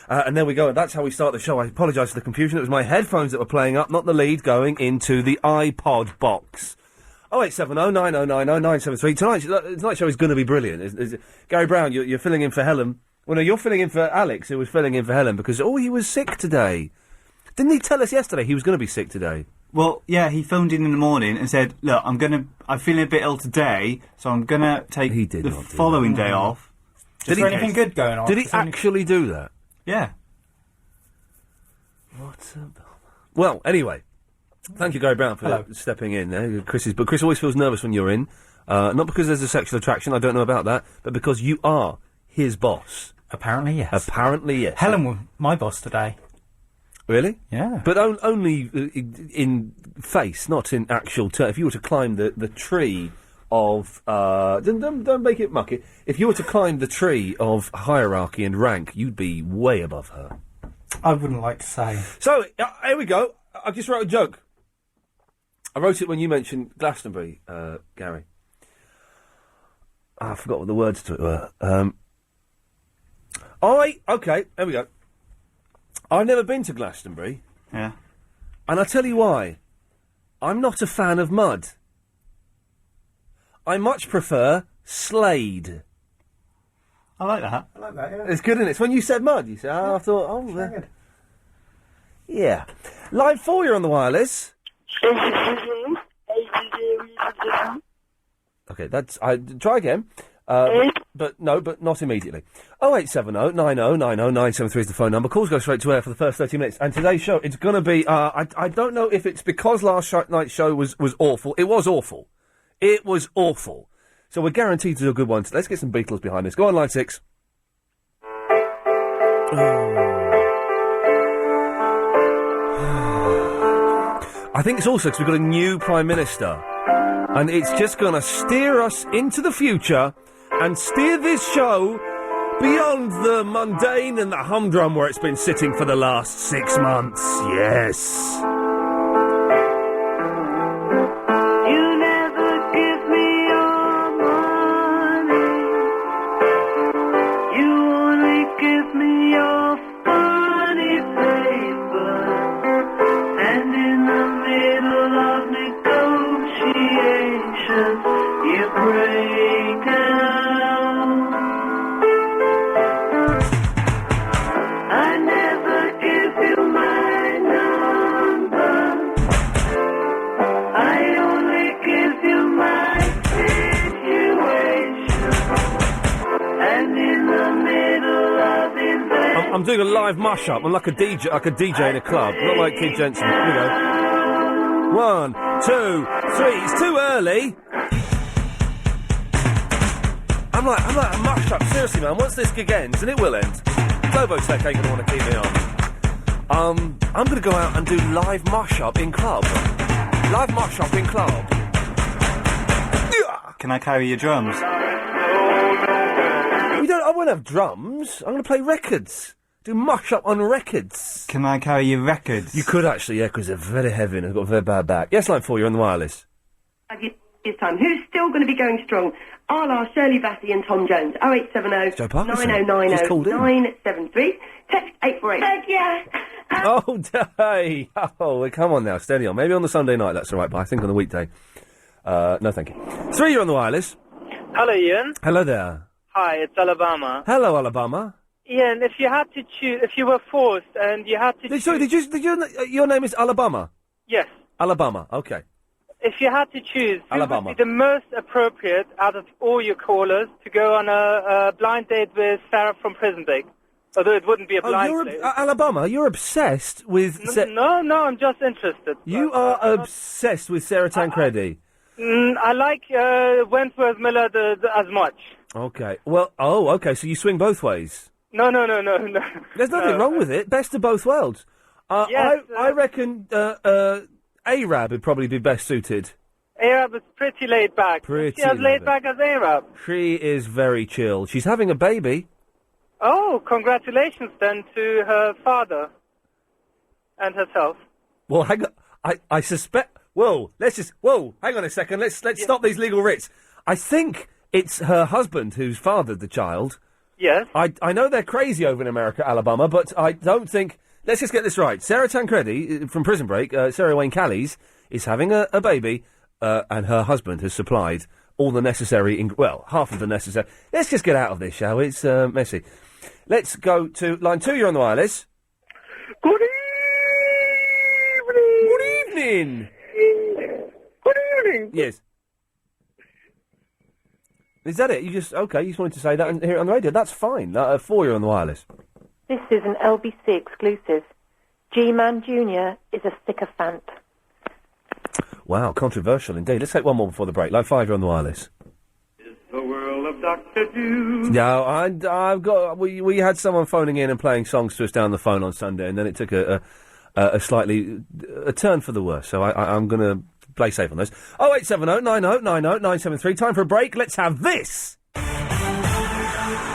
And there we go. That's how we start the show. I apologise for the confusion. It was my headphones that were playing up, not the lead going into the iPod box. 0870 9090 973. Tonight's show is going to be brilliant. Gary Brown, you're filling in for Helen. Well, no, you're filling in for Alex, who was filling in for Helen, because, he was sick today. Didn't he tell us yesterday he was going to be sick today? Well, yeah, he phoned in the morning and said, look, I'm feeling a bit ill today, so I'm going to take the following day off. Is there anything good going on? Did he actually do that? Yeah. What's up? Well, anyway, thank you, Gary Brown, for stepping in there. But Chris always feels nervous when you're in. Not because there's a sexual attraction, I don't know about that, but because you are his boss. Apparently, yes. Helen was my boss today. Really? Yeah. But only in face, not in actual terms. If you were to climb the tree of... don't make it mucky. If you were to climb the tree of hierarchy and rank, you'd be way above her. I wouldn't like to say. So, here we go. I just wrote a joke. I wrote it when you mentioned Glastonbury, Gary. I forgot what the words to it were. Okay, there we go. I've never been to Glastonbury. Yeah. And I'll tell you why. I'm not a fan of mud. I much prefer Slade. I like that. Yeah. It's good, isn't it? It's when you said mud, you said, I thought, yeah. Line 4, you're on the wireless. Okay, try again. But not immediately. 0870 90 90 973 is the phone number. Calls go straight to air for the first 30 minutes. And today's show, it's going to be, I don't know if it's because last night's show was awful. It was awful. It was awful. So we're guaranteed to do a good one. So let's get some Beatles behind this. Go on, line 6. I think it's also because we've got a new Prime Minister. And it's just going to steer us into the future and steer this show beyond the mundane and the humdrum where it's been sitting for the last 6 months. Yes. You never give me your money. You only give me your funny paper. And in the middle of negotiations, you break down. I never give you my number. I only give you my situation. And in the middle of it, I'm doing a live mash-up. I'm like a DJ in a club, not like Keith Jensen. Here we go. 1, 2, 3. It's too early. I'm like a mash-up. Seriously, man. Once this gig ends, and it will end, Globotech ain't gonna want to keep me on. I'm gonna go out and do live mash-up in club. Live mash-up in club. Can I carry your drums? I won't have drums. I'm gonna play records. Do mash-up on records. Can I carry your records? You could actually, yeah, because they're very heavy and I've got a very bad back. Yes, line 4, you're on the wireless. This time. Who's still going to be going strong? Arla, Shirley Bassey and Tom Jones. 0870 9090 973. Text 848. Yeah. Oh, hey. Oh, come on now, steady on. Maybe on the Sunday night, that's all right, but I think on the weekday. No, thank you. 3, you're on the wireless. Hello, Ian. Hello there. Hi, it's Alabama. Hello, Alabama. Ian, if you had to choose, if you were forced and you had to choose... Sorry, your name is Alabama? Yes. Alabama, okay. If you had to choose, who Alabama. would be the most appropriate out of all your callers to go on a blind date with Sarah from Prison Break? Although it wouldn't be a blind date. Alabama, you're obsessed with... No, I'm just interested. You are obsessed with Sarah Tancredi. I like Wentworth Miller as much. Okay. Well, okay, so you swing both ways. No. There's nothing wrong with it. Best of both worlds. Yes, I reckon Arab would probably be best suited. Arab is pretty laid back. She as laid back as Arab. She is very chill. She's having a baby. Oh, congratulations then to her father and herself. Well, hang on. I suspect... Whoa, hang on a second. Let's stop these legal writs. I think it's her husband who's fathered the child. Yes. I know they're crazy over in America, Alabama, but I don't think... Let's just get this right. Sarah Tancredi, from Prison Break, Sarah Wayne Callies, is having a baby, and her husband has supplied all the necessary... half of the necessary... Let's just get out of this, shall we? It's messy. Let's go to line 2. You're on the wireless. Good evening. Good evening. Good evening. Yes. Is that it? You just wanted to say that and hear it on the radio. That's fine. 4, you're on the wireless. This is an LBC exclusive. G-Man Jr. is a sycophant. Wow, controversial indeed. Let's take one more before the break. Line 5, you're on the wireless. The world of Dr. Do. No, I've got... We had someone phoning in and playing songs to us down the phone on Sunday, and then it took a turn for the worse. So I'm going to play safe on this. 0870 90 90 973. Time for a break. Let's have this.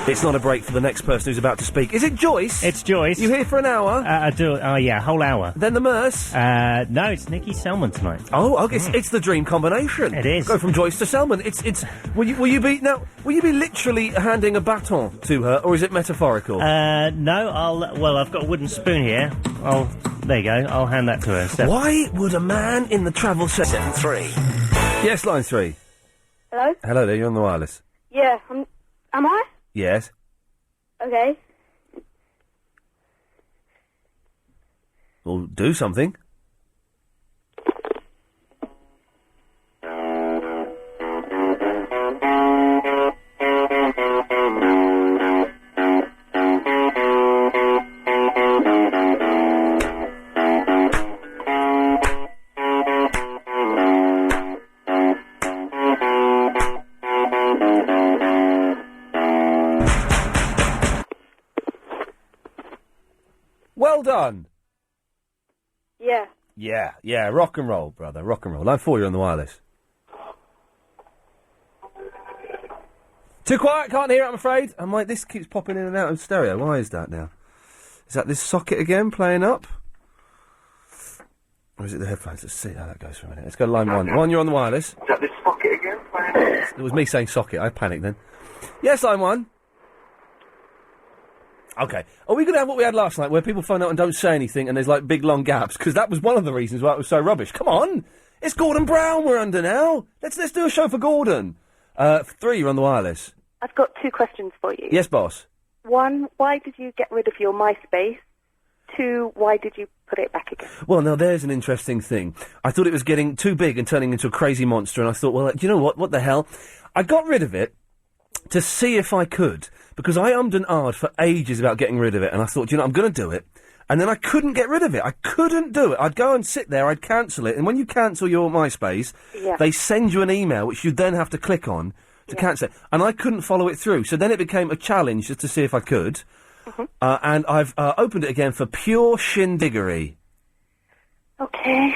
It's not a break for the next person who's about to speak. Is it Joyce? It's Joyce. You here for an hour? I do. Oh, yeah, whole hour. Then the Merce? No, it's Nikki Selman tonight. Oh, okay. It's the dream combination. It is. Go from Joyce to Selman. It's. Will you be literally handing a baton to her, or is it metaphorical? No. I've got a wooden spoon here. There you go. I'll hand that to her. Why would a man in the travel sector... 7-3. Yes, line 3. Hello? Hello there. You're on the wireless. Yeah. Am I? Yes. Okay. Well, do something. Well done. Yeah. Yeah. Rock and roll, brother. Rock and roll. Line 4, you're on the wireless. Too quiet, can't hear it, I'm afraid. This keeps popping in and out of stereo. Why is that now? Is that this socket again playing up? Or is it the headphones? Let's see how that goes for a minute. Let's go to line 1. 1, you're on the wireless. Is that this socket again playing? It was me saying socket. I panicked then. Yes, line 1. Okay. Are we going to have what we had last night, where people phone out and don't say anything, and there's big long gaps? Because that was one of the reasons why it was so rubbish. Come on, it's Gordon Brown we're under now. Let's do a show for Gordon. 3, you're on the wireless. I've got 2 questions for you. Yes, boss. 1, why did you get rid of your MySpace? 2, why did you put it back again? Well, now there's an interesting thing. I thought it was getting too big and turning into a crazy monster, and I thought, well, you know what? What the hell? I got rid of it to see if I could. Because I ummed and ahed for ages about getting rid of it, and I thought, I'm going to do it. And then I couldn't get rid of it. I couldn't do it. I'd go and sit there, I'd cancel it, and when you cancel your MySpace, they send you an email, which you then have to click on to cancel it. And I couldn't follow it through, so then it became a challenge just to see if I could. And I've opened it again for pure shindiggery. Okay.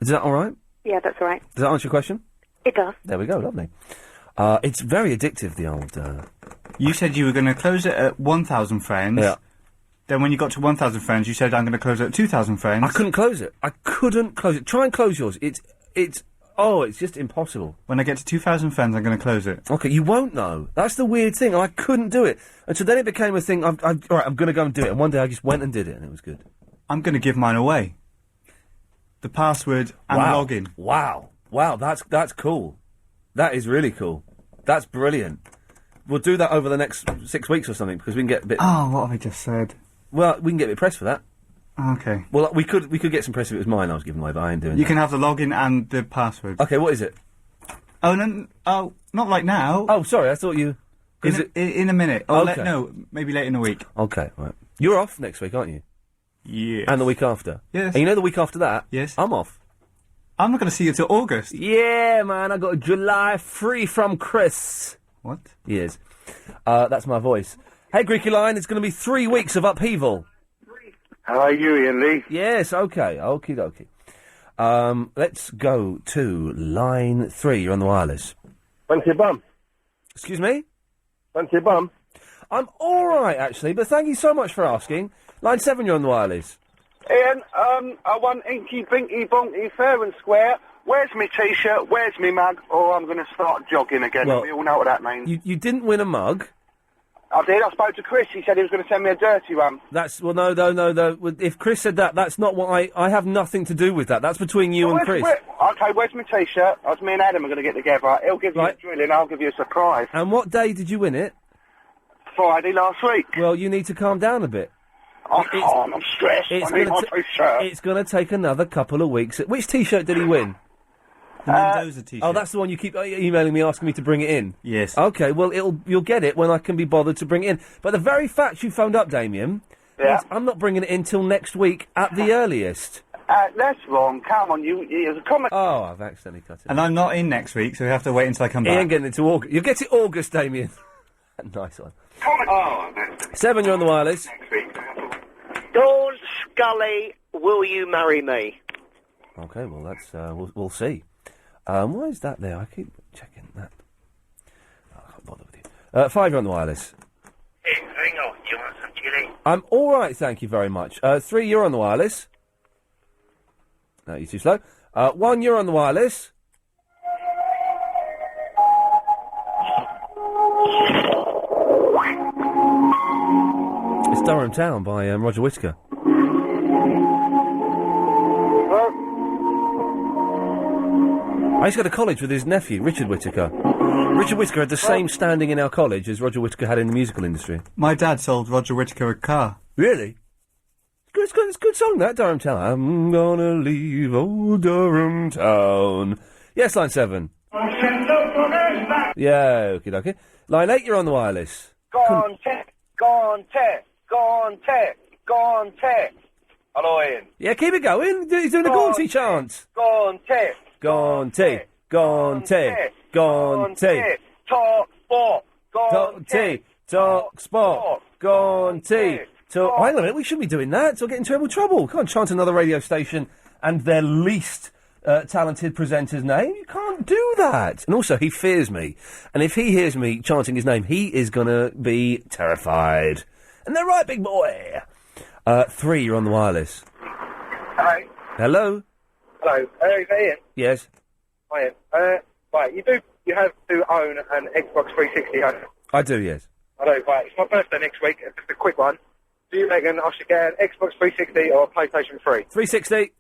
Is that all right? Yeah, that's all right. Does that answer your question? It does. There we go, lovely. It's very addictive, the old... You said you were going to close it at 1,000 friends. Yeah. Then when you got to 1,000 friends, you said, I'm going to close it at 2,000 friends. I couldn't close it. Try and close yours. It's just impossible. When I get to 2,000 friends, I'm going to close it. Okay, you won't know. That's the weird thing. I couldn't do it. And so then it became a thing, all right, I'm going to go and do it. And one day I just went and did it, and it was good. I'm going to give mine away. The password and login. Wow, that's cool. That is really cool. That's brilliant. We'll do that over the next 6 weeks or something, because we can get a bit... Oh, what have I just said? Well, we can get a bit press for that. Okay. Well, we could get some press if it was mine I was giving away, but I ain't doing that. You can have the login and the password. Okay, what is it? Oh, no, not like now. Oh, sorry, I thought you... In a minute. Okay. Maybe late in the week. Okay, right. You're off next week, aren't you? Yes. And the week after? Yes. And you know the week after that? Yes. I'm off. I'm not going to see you till August. Yeah, man, I got July free from Chris. What? Yes. That's my voice. Hey, Greeky Line, it's going to be 3 weeks of upheaval. How are you, Iain Lee? Yes, okay. Okie dokie. Let's go to line 3. You're on the wireless. Fancy your bum? Excuse me? Fancy your bum? I'm alright, actually, but thank you so much for asking. Line 7, you're on the wireless. Iain, I want inky, binky, bonky, fair and square. Where's me T-shirt? Where's me mug? Or I'm going to start jogging again. Well, we all know what that means. You didn't win a mug. I did. I spoke to Chris. He said he was going to send me a dirty one. No. If Chris said that, that's not what I have nothing to do with that. That's between you and Chris. Okay, where's my T-shirt? Me and Adam are going to get together. He'll give you a drill and I'll give you a surprise. And what day did you win it? Friday last week. Well, you need to calm down a bit. I can't. I'm stressed. I need my T-shirt. It's going to take another couple of weeks. Which T-shirt did he win? The Mendoza T-shirt. Oh, that's the one you keep emailing me asking me to bring it in? Yes. Okay, well, you'll get it when I can be bothered to bring it in. But the very fact you phoned up, Damien, means I'm not bringing it in till next week at the earliest. That's wrong. Come on, it was a comment. Oh, I've accidentally cut it. And I'm not in next week, so we have to wait until I come back. He ain't getting into August. You'll get it August, Damien. Nice one. 7, you're on the wireless. Dawn Scully, will you marry me? Okay, well, that's, we'll see. Why is that there? I keep checking that. Oh, I can't bother with you. 5, you're on the wireless. Hey, hang on. Do you want some chili? I'm alright, thank you very much. 3, you're on the wireless. No, you're too slow. 1, you're on the wireless. It's Durham Town by Roger Whittaker. I used to go to college with his nephew, Richard Whittaker. Richard Whittaker had the same standing in our college as Roger Whittaker had in the musical industry. My dad sold Roger Whittaker a car. Really? It's a good song, that, Durham Town. I'm gonna leave old Durham Town. Yes, line 7. Yeah, okie dokie. Line 8, you're on the wireless. Gone tech. Hello, Ian. Yeah, keep it going. He's doing a Gaunty chant. Gone tech. Gaunty. Talk sport. Talk sport. Gaunty. Hang on a minute, we shouldn't be doing that. We'll get in terrible trouble. Can't chant another radio station and their least talented presenter's name. You can't do that. And also, he fears me. And if he hears me chanting his name, he is going to be terrified. And they're right, big boy. 3, you're on the wireless. Hello. Hello? Hello. Is that Ian? Yes. Hi, Ian. Right, you have to own an Xbox 360, haven't you? I do, yes. I know, right. It's my birthday next week. Just a quick one. Do you reckon I should get an Xbox 360 or a PlayStation 3? 360.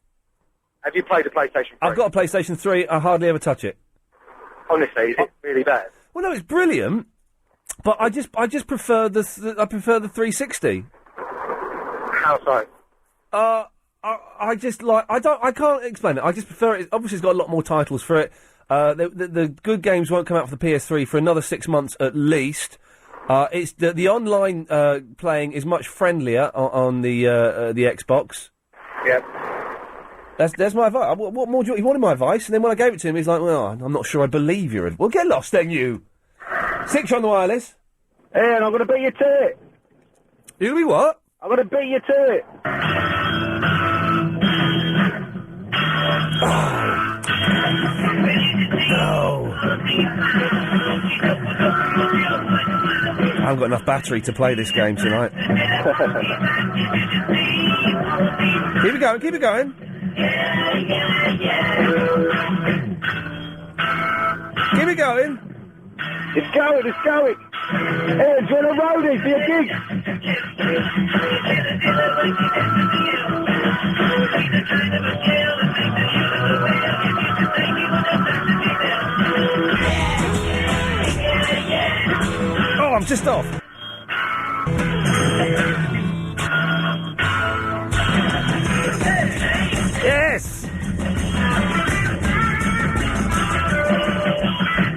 Have you played a PlayStation 3? I've got a PlayStation 3. I hardly ever touch it. Honestly, is it really bad? Well, no, it's brilliant, but I just prefer the 360. How so? I just like I can't explain it. I just prefer it. Obviously, it's got a lot more titles for it. The good games won't come out for the PS3 for another 6 months at least. It's the online playing is much friendlier on the Xbox. Yep. That's my advice. What more do you want? He wanted my advice, and then when I gave it to him, he's like, well, I'm not sure I believe your advice. Well, get lost then, you. 6, you're on the wireless. Ian, I'm going to beat you to it. You're going to be what? I'm going to beat you to it. No. I haven't got enough battery to play this game tonight. Keep it going, keep it going. Keep it going. It's going. Hey, it's on a roadie for your gig. Oh, I'm just off. Yes.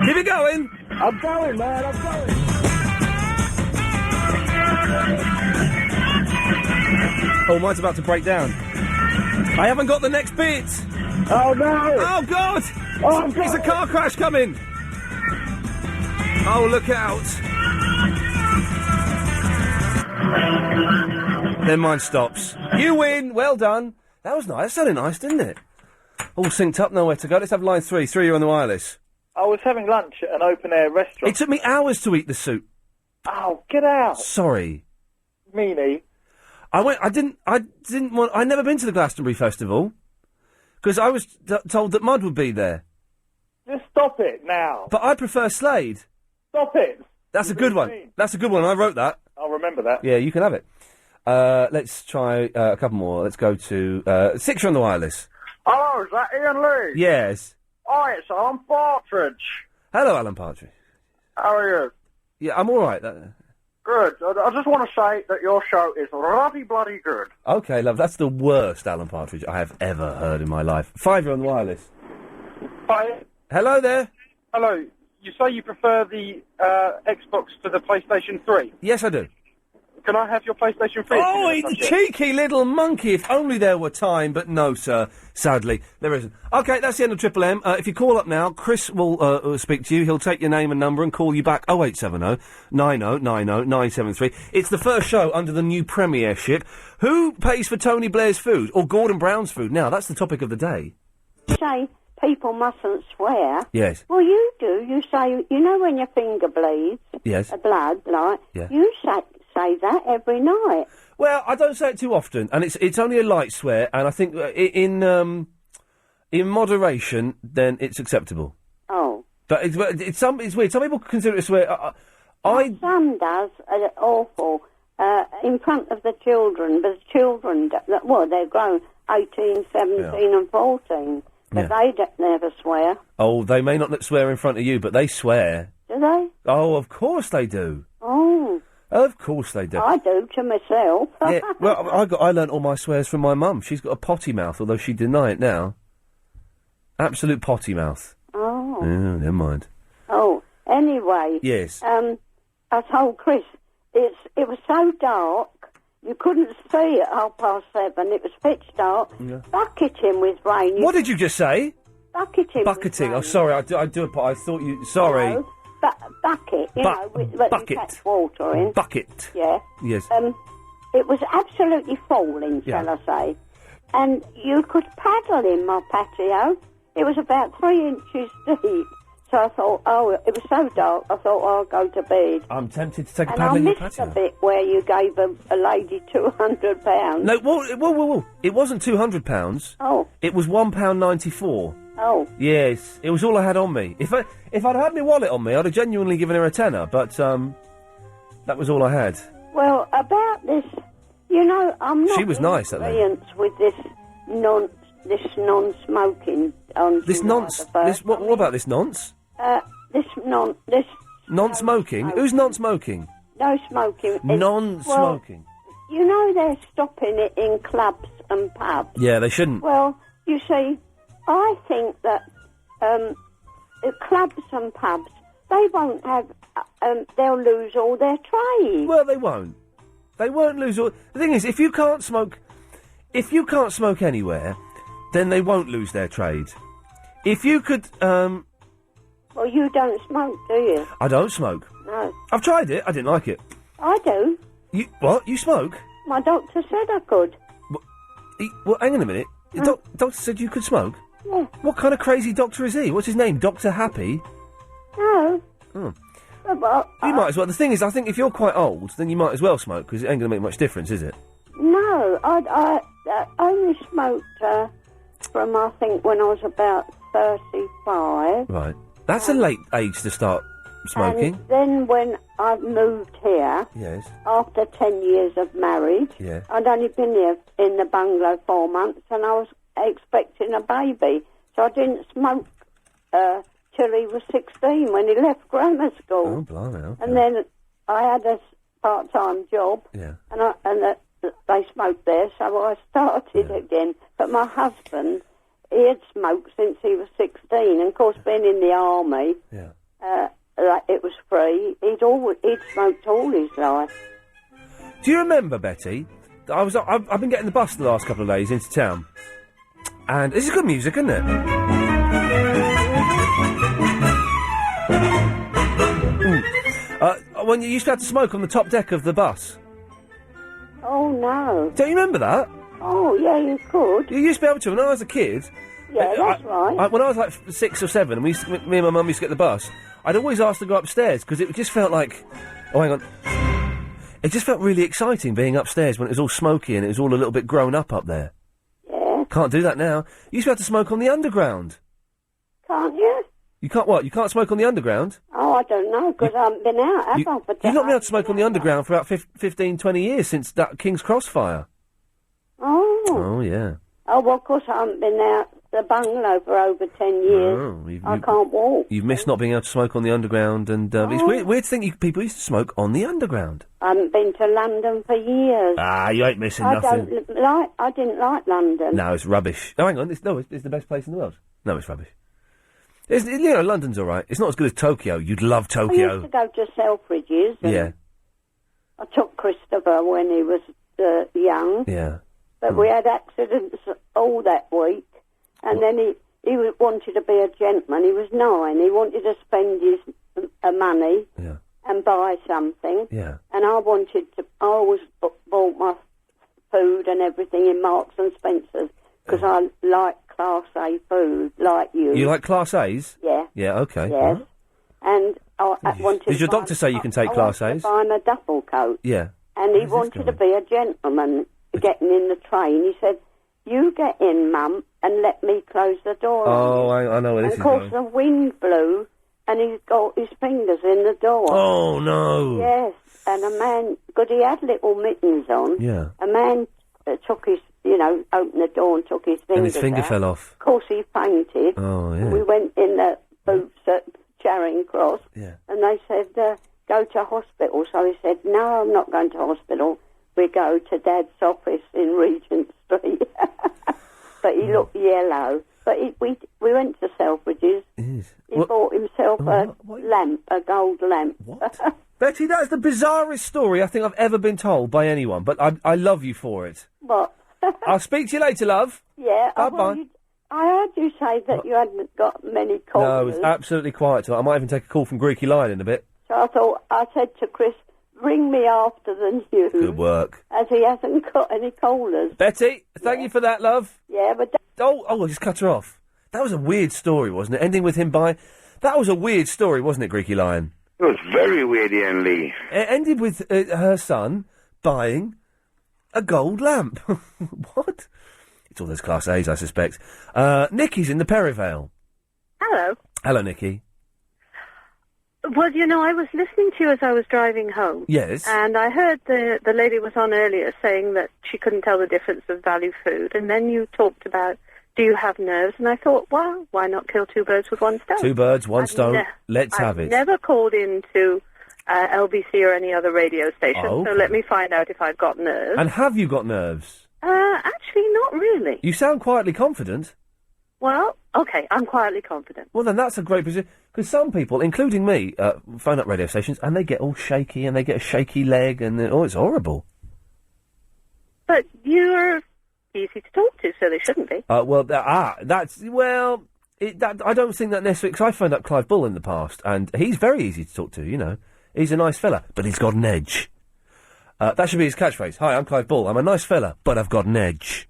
Keep it going. I'm going, man. I'm going. Oh, mine's about to break down. I haven't got the next bit. Oh, no. Oh, God. Oh, God. There's a car crash coming. Oh, look out. Then mine stops. You win. Well done. That was nice. That sounded nice, didn't it? All synced up, nowhere to go. Let's have line 3. 3, you're on the wireless. I was having lunch at an open-air restaurant. It took me hours to eat the soup. Oh, get out. Sorry. Meanie. I'd never been to the Glastonbury Festival, because I was told that Mud would be there. Just stop it now. But I prefer Slade. Stop it. That's a good one. That's a good one. I wrote that. I'll remember that. Yeah, you can have it. Let's try a couple more. Let's go to Six on the wireless. Oh, is that Iain Lee? Yes. Hi, it's Alan Partridge. Hello, Alan Partridge. How are you? Yeah, I'm all right. Good. I just want to say that your show is ruddy bloody good. Okay, love. That's the worst Alan Partridge I have ever heard in my life. 5 on the wireless. Hi. Hello there. Hello. You say you prefer the Xbox to the PlayStation 3? Yes, I do. Can I have your PlayStation 3? Oh, he's a cheeky little monkey. If only there were time, but no, sir. Sadly, there isn't. Okay, that's the end of Triple M. If you call up now, Chris will speak to you. He'll take your name and number and call you back. 0870 9090 973. It's the first show under the new premiership. Who pays for Tony Blair's food or Gordon Brown's food? Now, that's the topic of the day. Say people mustn't swear. Yes. Well, you do. You say, you know, when your finger bleeds. Yes. Blood, like. Yeah. You say that every night. Well, I don't say it too often, and it's only a light swear, and I think in moderation, then it's acceptable. Oh. But it's weird. Some people consider it a swear. My son does awful in front of the children, but the children, well, they're grown 18, 17 and 14, but they never swear. Oh, they may not swear in front of you, but they swear. Do they? Oh, of course they do. Oh. Of course they do. I do to myself. Yeah, well, I learnt all my swears from my mum. She's got a potty mouth, although she'd deny it now. Absolute potty mouth. Oh. Oh, never mind. Oh, anyway. Yes. I told Chris, it was so dark, you couldn't see at 7:30. It was pitch dark. Yeah. Bucketing with rain. What did you just say? Bucketing. Bucketing. Oh, sorry. I do. I thought you. Sorry. No, bucket. You know, with bucket. you catch water in. Bucket. Yeah. Yes. It was absolutely falling, shall I say? And you could paddle in my patio. It was about 3 inches deep. So I thought, it was so dark, I thought, I'll go to bed. I'm tempted to take a and paddle in your I missed patio. a bit where you gave a lady £200. No, whoa. It wasn't £200. Oh. It was £1.94. Oh. Yes. It was all I had on me. If I'd had my wallet on me, I'd have genuinely given her a tenner, but, that was all I had. Well, about this, you know, I'm not She was nice, that lady. experienced with this non-smoking on This nonce? What about this nonce? this Non-smoking? Who's non-smoking? no smoking. Non-smoking. Well, you know they're stopping it in clubs and pubs. Yeah, they shouldn't. Well, you see, I think that clubs and pubs, they won't have, they'll lose all their trade. Well, they won't. They won't lose all... The thing is, if you can't smoke anywhere, then they won't lose their trade. If you could, Well, you don't smoke, do you? I don't smoke. No. I've tried it. I didn't like it. I do. You what? You smoke? My doctor said I could. Well, hang on a minute. The doctor said you could smoke? Yeah. What kind of crazy doctor is he? What's his name? Dr. Happy? No. Oh. Well, You might as well. The thing is, I think if you're quite old, then you might as well smoke, because it ain't going to make much difference, is it? No, I only smoked from, I think, when I was about 35. Right. That's a late age to start smoking. And then when I moved here, Yes. after 10 years of marriage, Yeah. I'd only been here in the bungalow 4 months, and I was expecting a baby. So I didn't smoke till he was 16, when he left grammar school. Oh, blimey. Okay. And then I had a part-time job, Yeah. and they smoked there, so I started again. But my husband, he had smoked since he was 16, and of course, being in the army, it was free. He'd smoked all his life. Do you remember, Betty? I've been getting the bus the last couple of days into town, and this is good music, isn't it? When you used to have to smoke on the top deck of the bus. Oh, no. Don't you remember that? Oh, yeah, you could. You used to be able to. When I was a kid... Yeah, that's right. When I was like 6 or 7, and me and my mum used to get the bus, I'd always ask to go upstairs, because it just felt like... Oh, hang on. It just felt really exciting being upstairs when it was all smoky and it was all a little bit grown up there. Yeah. Can't do that now. You used to have to smoke on the underground. Can't you? You can't what? You can't smoke on the underground? Oh, I don't know, because I haven't been out, have I? But You've not been able to smoke on the underground for about 15, 20 years since that King's Cross fire. Oh. Oh, yeah. Oh, well, of course I haven't been out the bungalow for over 10 years. Oh, I can't walk. You've missed not being able to smoke on the underground, and it's weird to think people used to smoke on the underground. I haven't been to London for years. Ah, you ain't missing nothing. I didn't like London. No, it's rubbish. Oh, hang on, it's the best place in the world. No, it's rubbish. London's all right. It's not as good as Tokyo. You'd love I Tokyo. used to go to Selfridges. And Yeah. I took Christopher when he was young. Yeah. But we had accidents all that week. And then he wanted to be a gentleman. He was 9. He wanted to spend his money and buy something. Yeah. And I always bought my food and everything in Marks and Spencer's because I like Class A food, like you. You like Class A's? Yeah. Yeah, okay. Yes. Right. And I wanted Does your to buy- doctor say you can take Class I A's? wanted to buy him a duffel coat. Yeah. And he wanted to be a gentleman getting in the train. He said, "You get in, Mum, and let me close the door." Oh, I know where this And is of course going. the wind blew, and he's got his fingers in the door. Oh, no. Yes, and a man, because he had little mittens on. Yeah. A man took his, opened the door and took his fingers And his finger out. fell off. Of course, he fainted. Oh, yeah. We went in the boots at Charing Cross, Yeah. and they said, go to hospital. So he said, "No, I'm not going to hospital. We go to Dad's office in Regent Street." But he looked yellow. But we went to Selfridges. He bought himself a lamp, a gold lamp. What? Betty, that's the bizarrest story I think I've ever been told by anyone, but I love you for it. What? I'll speak to you later, love. Yeah. Bye-bye. I heard you say that you hadn't got many No, callers. it's absolutely quiet tonight. I might even take a call from Greeky Lion in a bit. So I said to Chris, ring me after the news. Good work. As he hasn't got any callers. Betty, thank you for that, love. Yeah, but... I just cut her off. That was a weird story, wasn't it? Ending with him buying... That was a weird story, wasn't it, Greeky Lion? It was very weird, Iain Lee. It ended with her son buying a gold lamp. What? It's all those Class A's, I suspect. Nikki's in the Perivale. Hello. Hello, Nikki. Well, I was listening to you as I was driving home. Yes. And I heard the lady was on earlier saying that she couldn't tell the difference of value food. And then you talked about, do you have nerves? And I thought, well, why not kill two birds with one stone? Two birds, one stone. Let's have I've it. never called into LBC or any other radio station, Oh, so okay. let me find out if I've got nerves. And have you got nerves? Actually, not really. You sound quietly confident. Well, okay, I'm quietly confident. Well, then that's a great position. Because some people, including me, phone up radio stations and they get all shaky and they get a shaky leg and it's horrible. But you're easy to talk to, so they shouldn't be. I don't think that necessarily, because I phoned up Clive Bull in the past and he's very easy to talk to, He's a nice fella, but he's got an edge. That should be his catchphrase. Hi, I'm Clive Bull. I'm a nice fella, but I've got an edge.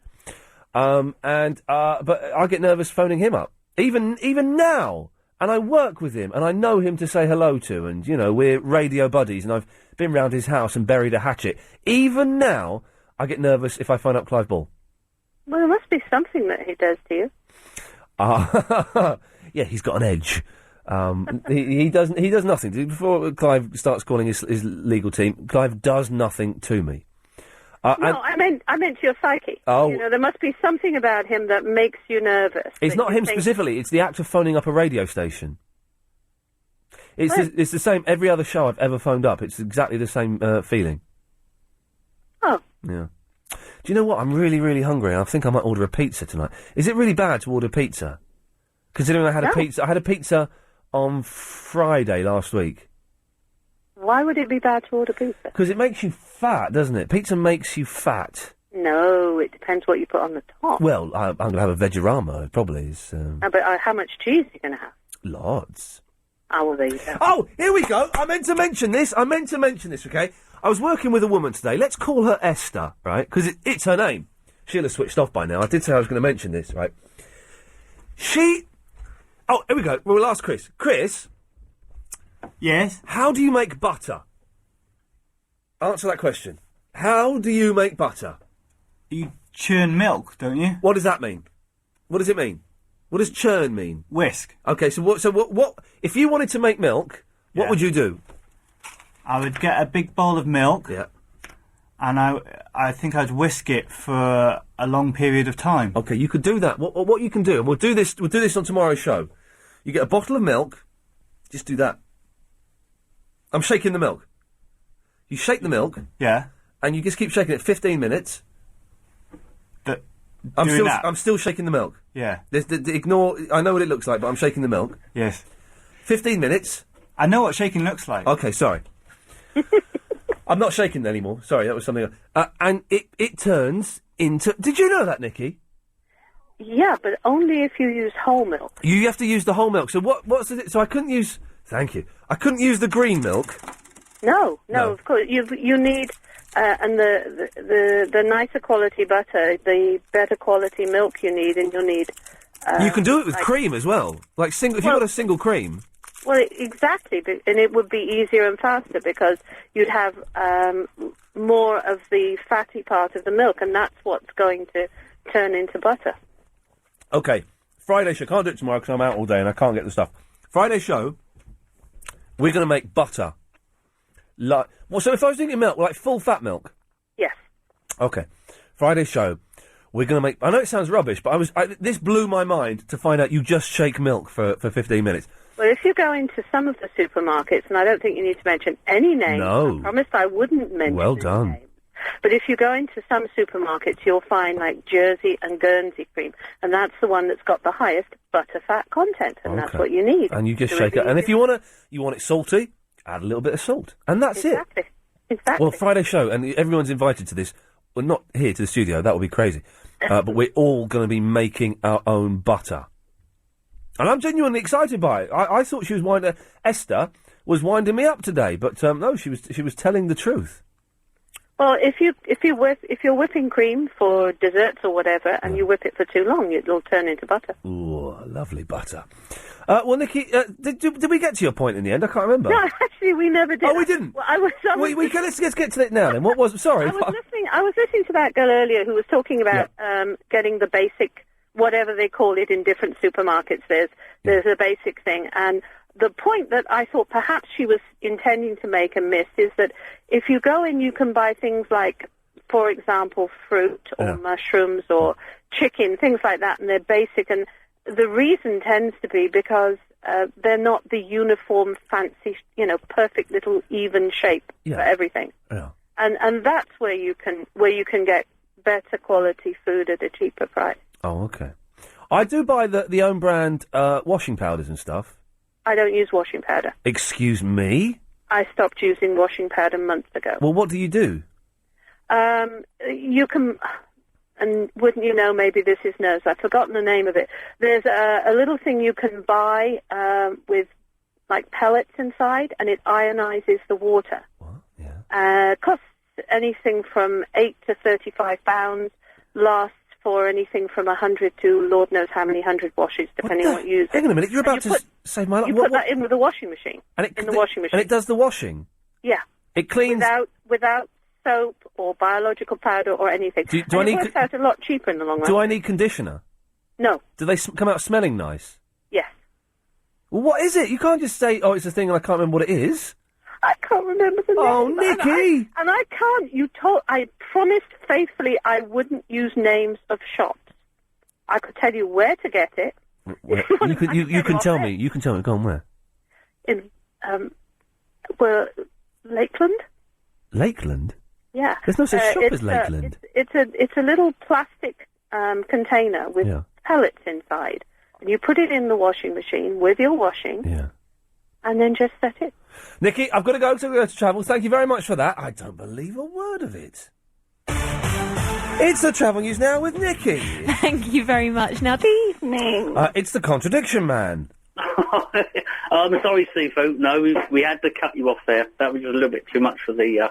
But I get nervous phoning him up. Even now. And I work with him, and I know him to say hello to, and, we're radio buddies, and I've been round his house and buried a hatchet. Even now, I get nervous if I phone up Clive Bull. Well, there must be something that he does to you. Yeah, he's got an edge. He does nothing. Before Clive starts calling his legal team, Clive does nothing to me. No, I meant your psyche. Oh. There must be something about him that makes you nervous. It's not him specifically, it's the act of phoning up a radio station. It's the same every other show I've ever phoned up. It's exactly the same feeling. Oh. Yeah. Do you know what? I'm really, really hungry. I think I might order a pizza tonight. Is it really bad to order pizza? Considering I had a pizza on Friday last week. Why would it be bad to order pizza? Because it makes you fat, doesn't it? Pizza makes you fat. No, it depends what you put on the top. Well, I'm going to have a Vegorama. It probably is. But how much cheese are you going to have? Lots. Oh, well, there you go. Oh, here we go. I meant to mention this, okay? I was working with a woman today. Let's call her Esther, right? Because it's her name. She'll have switched off by now. I did say I was going to mention this, right? Oh, here we go. We'll ask Chris. Chris? Yes? How do you make butter? Answer that question. How do you make butter? You churn milk, don't you? What does that mean? What does it mean? What does churn mean? Whisk. Okay, so what if you wanted to make milk, what would you do? I would get a big bowl of milk. Yeah. And I think I'd whisk it for a long period of time. Okay, you could do that. What you can do, and we'll do this on tomorrow's show. You get a bottle of milk, just do that. I'm shaking the milk. You shake the milk. Yeah. And you just keep shaking it 15 minutes. I'm still shaking the milk. Yeah. Ignore. I know what it looks like, but I'm shaking the milk. Yes. 15 minutes. I know what shaking looks like. Okay, sorry. I'm not shaking anymore. Sorry, that was something else. And it turns into... Did you know that, Nikki? Yeah, but only if you use whole milk. You have to use the whole milk. So what's the... So I couldn't use... Thank you. I couldn't use the green milk. No, of course. You need... and the nicer quality butter, the better quality milk you need, and you'll need... you can do it with cream as well. Like, if you've got a single cream... Well, exactly, and it would be easier and faster because you'd have more of the fatty part of the milk, and that's what's going to turn into butter. Okay, Friday show. Can't do it tomorrow because I'm out all day and I can't get the stuff. Friday show, we're going to make butter. So if I was thinking milk, like full fat milk? Yes. Okay, Friday show, we're going to make... I know it sounds rubbish, but this blew my mind to find out you just shake milk for 15 minutes. Well, if you go into some of the supermarkets, and I don't think you need to mention any names. No. I promised I wouldn't mention Well any done. names. But if you go into some supermarkets, you'll find, like, Jersey and Guernsey cream, and that's the one that's got the highest butter-fat content, and that's what you need. And you just shake it. And if you want it salty, add a little bit of salt. And that's it. Exactly. Well, Friday show, and everyone's invited to this. Well, not here to the studio, that would be crazy. But we're all going to be making our own butter. And I'm genuinely excited by it. I thought she was Esther was winding me up today, but no, she was telling the truth. Well, if you're whipping cream for desserts or whatever, and you whip it for too long, it'll turn into butter. Ooh, lovely butter. Well, Nikki, did we get to your point in the end? I can't remember. No, actually, we never did. Oh, we didn't. Well, Let's get to it now. Then, what was? Sorry, I was listening to that girl earlier who was talking about getting the basic, whatever they call it in different supermarkets. There's a basic thing, and the point that I thought perhaps she was intending to make and missed is that if you go in, you can buy things like, for example, fruit or mushrooms or chicken, things like that, and they're basic. And the reason tends to be because they're not the uniform, fancy, perfect little even shape for everything. Yeah. And that's where you can get better quality food at a cheaper price. Oh, okay. I do buy the own brand washing powders and stuff. I don't use washing powder. Excuse me? I stopped using washing powder months ago. Well, what do you do? You can, and wouldn't you know, maybe this is nerves. I've forgotten the name of it. There's a little thing you can buy with, like, pellets inside, and it ionizes the water. What? Yeah. Costs anything from £8 to £35, lasts for anything from 100 to Lord knows how many hundred washes, depending on what you use. Hang on a minute, you're about to save my life. You put that in with the washing machine. In the washing machine. And it does the washing? Yeah. It cleans... Without soap or biological powder or anything. Do I need... It works out a lot cheaper in the long run. Do I need conditioner? No. Do they come out smelling nice? Yes. Well, what is it? You can't just say, oh, it's a thing and I can't remember what it is. I can't remember the name. Oh, Nikki! And I can't. I promised faithfully I wouldn't use names of shops. I could tell you where to get it. You can tell me. You can tell me. Go on, where? In, Lakeland. Lakeland? Yeah. There's no such shop as Lakeland. It's a little plastic container with pellets inside. And you put it in the washing machine with your washing. Yeah. And then just set it. Nikki, I've got to go to travel. Thank you very much for that. I don't believe a word of it. It's the Travel News Now with Nikki. Thank you very much. Now, the evening. It's the Contradiction Man. I'm sorry, Sifu. No, we had to cut you off there. That was just a little bit too much for the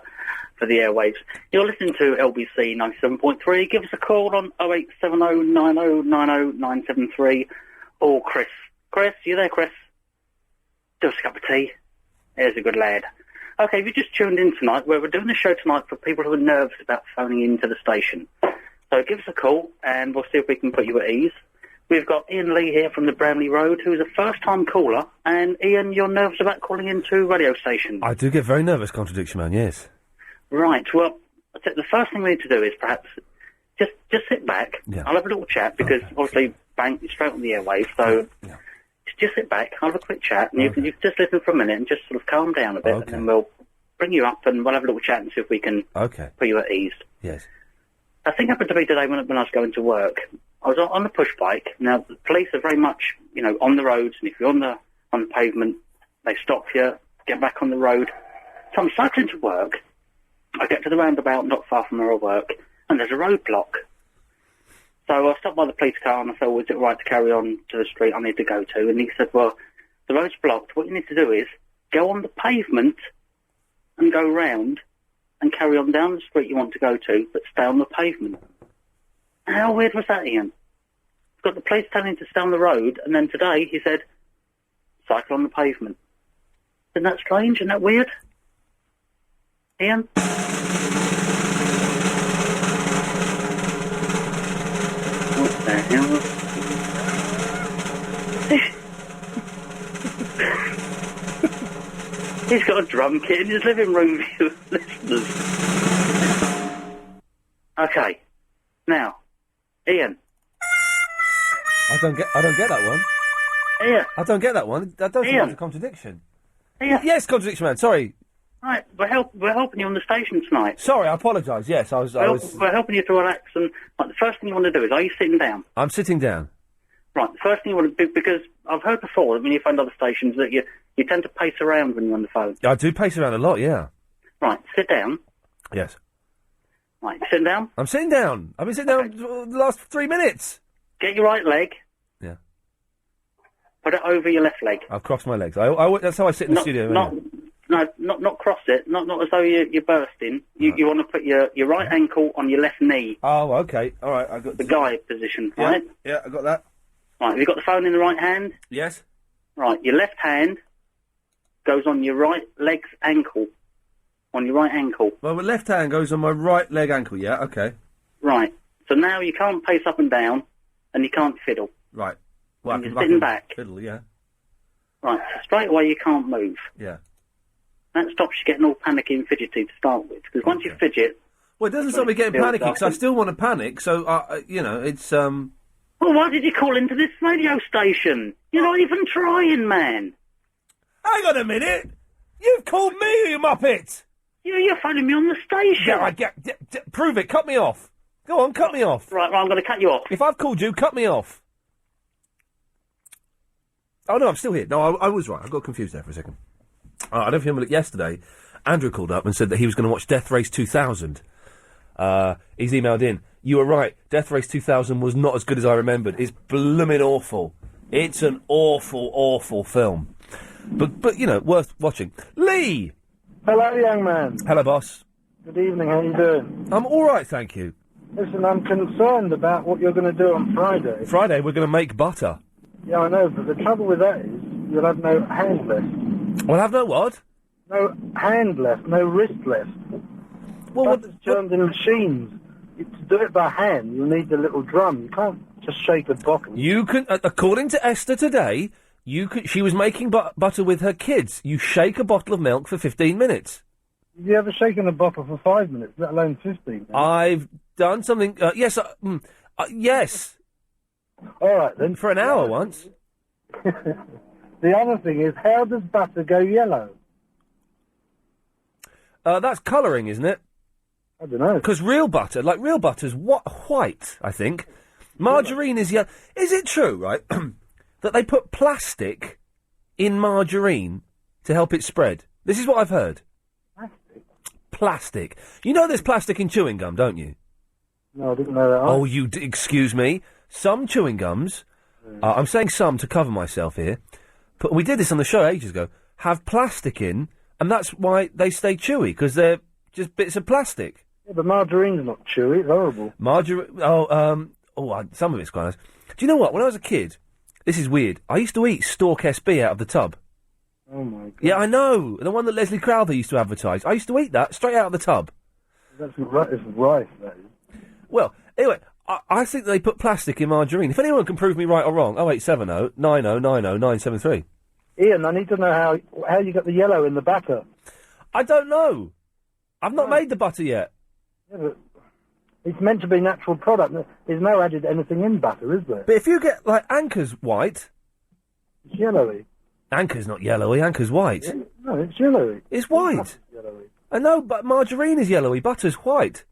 airwaves. You're listening to LBC 97.3. Give us a call on 0870 90 90 973 or Chris. Chris, you there, Chris? Do us a cup of tea. There's a good lad. Okay, if you just tuned in tonight, we're doing a show tonight for people who are nervous about phoning into the station. So give us a call and we'll see if we can put you at ease. We've got Ian Lee here from the Bramley Road, who's a first-time caller. And Ian, you're nervous about calling into radio station. I do get very nervous, Contradiction Man, yes. Right, well, I think the first thing we need to do is perhaps just sit back. Yeah. I'll have a little chat, because obviously, bang, it's straight on the airwaves, so just sit back, have a quick chat, and you can just listen for a minute and just sort of calm down a bit, and then we'll bring you up and we'll have a little chat and see if we can put you at ease. Yes. A thing happened to me today when I was going to work. I was on the push bike. Now, the police are very much, on the roads, and if you're on the pavement, they stop you, get back on the road. So I'm cycling to work. I get to the roundabout not far from where I work, and there's a roadblock. So I stopped by the police car and I thought, well, is it right to carry on to the street I need to go to? And he said, well, the road's blocked. What you need to do is go on the pavement and go round and carry on down the street you want to go to, but stay on the pavement. How weird was that, Ian? You've got the police telling you to stay on the road, and then today he said, cycle on the pavement. Isn't that strange? Isn't that weird? Ian? What the hell? He's got a drum kit in his living room, you listeners. Okay. Now, Ian. I don't get that one. Ian. I don't get that one. I don't think Ian. that's a contradiction. Ian. Yes, Contradiction Man, sorry. Right, we're helping you on the station tonight. Sorry, I apologise, yes, We're helping you to relax, and the first thing you want to do is, are you sitting down? I'm sitting down. Right, the first thing you want to do, because I've heard before that when you phone other stations that you tend to pace around when you're on the phone. I do pace around a lot, yeah. Right, sit down. Yes. Right, you sitting down? I'm sitting down. I've been sitting down the last 3 minutes. Get your right leg. Yeah. Put it over your left leg. I've crossed my legs. That's how I sit in the studio. Not cross it. Not as though you're bursting. You want to put your right ankle on your left knee. Oh, okay. All right. I got the guy position, Yeah, right? yeah, I got that. Right, have you got the phone in the right hand? Yes. Right, your left hand goes on your right leg's ankle. On your right ankle. Well, my left hand goes on my right leg ankle, yeah, okay. Right, so now you can't pace up and down, and you can't fiddle. Right. Well, And you're sitting back. Fiddle, yeah. Right, so straight away you can't move. Yeah. That stops you getting all panicky and fidgety to start with, because once you fidget... Well, it doesn't stop me getting panicky, because I still want to panic, so, it's, Well, why did you call into this radio station? You're not even trying, man. Hang on a minute! You've called me, you muppet! You're phoning me on the station. Yeah, I get... prove it, cut me off. Go on, cut me off. Right, I'm going to cut you off. If I've called you, cut me off. Oh, no, I'm still here. No, I was right. I got confused there for a second. I don't remember yesterday, Andrew called up and said that he was going to watch Death Race 2000. He's emailed in. You were right. Death Race 2000 was not as good as I remembered. It's blooming awful. It's an awful, awful film. But worth watching. Lee! Hello, young man. Hello, boss. Good evening, how you doing? I'm all right, thank you. Listen, I'm concerned about what you're going to do on Friday. Friday, we're going to make butter. Yeah, I know, but the trouble with that is you'll have no hand left. We'll have no what? No hand left, no wrist left. Well, Butter's churned in machines. To do it by hand, you'll need the little drum. You can't just shake a bottle. You can, according to Esther today, she was making butter with her kids. You shake a bottle of milk for 15 minutes. Have you ever shaken a bottle for 5 minutes, let alone 15? I've done something, yes, yes. All right, then. For an hour once. The other thing is, how does butter go yellow? That's colouring, isn't it? I don't know. Because real butter's white, I think. Margarine is yellow. Is it true, right, that they put plastic in margarine to help it spread? This is what I've heard. Plastic. You know there's plastic in chewing gum, don't you? No, I didn't know that. Oh, excuse me. Some chewing gums, I'm saying some to cover myself here, but we did this on the show ages ago, have plastic in, and that's why they stay chewy, because they're just bits of plastic. Yeah, but margarine's not chewy, it's horrible. Some of it's quite nice. Do you know what? When I was a kid, this is weird, I used to eat Stork SB out of the tub. Oh my God. Yeah, I know. The one that Leslie Crowther used to advertise. I used to eat that straight out of the tub. That's right, it's rice, that is. Well, anyway, I think they put plastic in margarine. If anyone can prove me right or wrong, 0870 9090 973. Ian, I need to know how you got the yellow in the batter. I don't know. I've not made the butter yet. Yeah, but it's meant to be natural product. There's no added anything in butter, is there? But if you get, like, Anchor's white... It's yellowy. Anchor's not yellowy, Anchor's white. No, it's yellowy. It's white. Yellowy. I know, but margarine is yellowy, butter's white.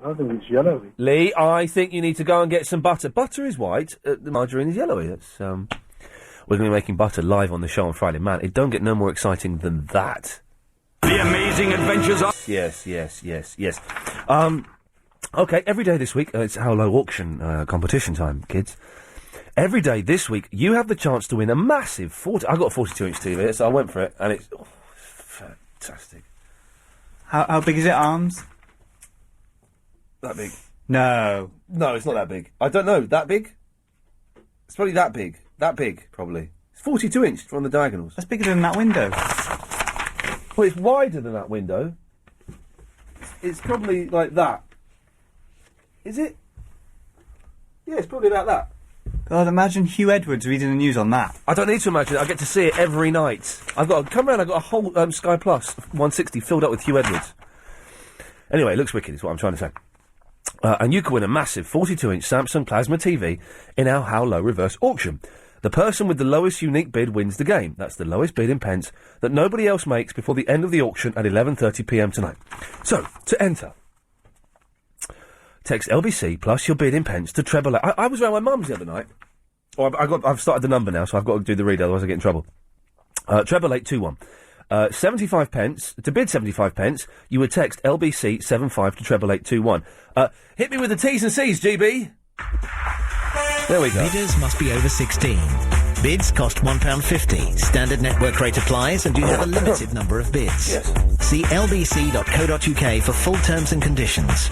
I think it's yellowy. Lee, I think you need to go and get some butter. Butter is white, the margarine is yellowy. That's, we're going to be making butter live on the show on Friday. Man, it don't get no more exciting than that. The Amazing Adventures of... Yes. Okay, every day this week, it's How Low auction competition time, kids. Every day this week, you have the chance to win a massive 40... I got a 42-inch TV, so I went for it, and it's fantastic. How big is it, Arms? That big. No, it's not that big. I don't know, that big? It's probably that big. That big, probably. It's 42-inch from the diagonals. That's bigger than that window. Well, it's wider than that window. It's probably like that. Is it? Yeah, it's probably about that. God, imagine Hugh Edwards reading the news on that. I don't need to imagine it. I get to see it every night. I've got come round. I've got a whole Sky Plus 160 filled up with Hugh Edwards. Anyway, it looks wicked. Is what I'm trying to say. And you can win a massive 42-inch Samsung Plasma TV in our How Low reverse auction. The person with the lowest unique bid wins the game. That's the lowest bid in pence that nobody else makes before the end of the auction at 11:30 p.m. tonight. So, to enter, text LBC plus your bid in pence to treble. I was around my mum's the other night. I've started the number now, so I've got to do the read, otherwise I get in trouble. Treble 821. 75 pence. To bid 75 pence, you would text LBC 75 to treble 821. Hit me with the T's and C's, GB. There we go. Bidders must be over 16. Bids cost £1.50. Standard network rate applies, and you have a limited number of bids. Yes. See lbc.co.uk for full terms and conditions.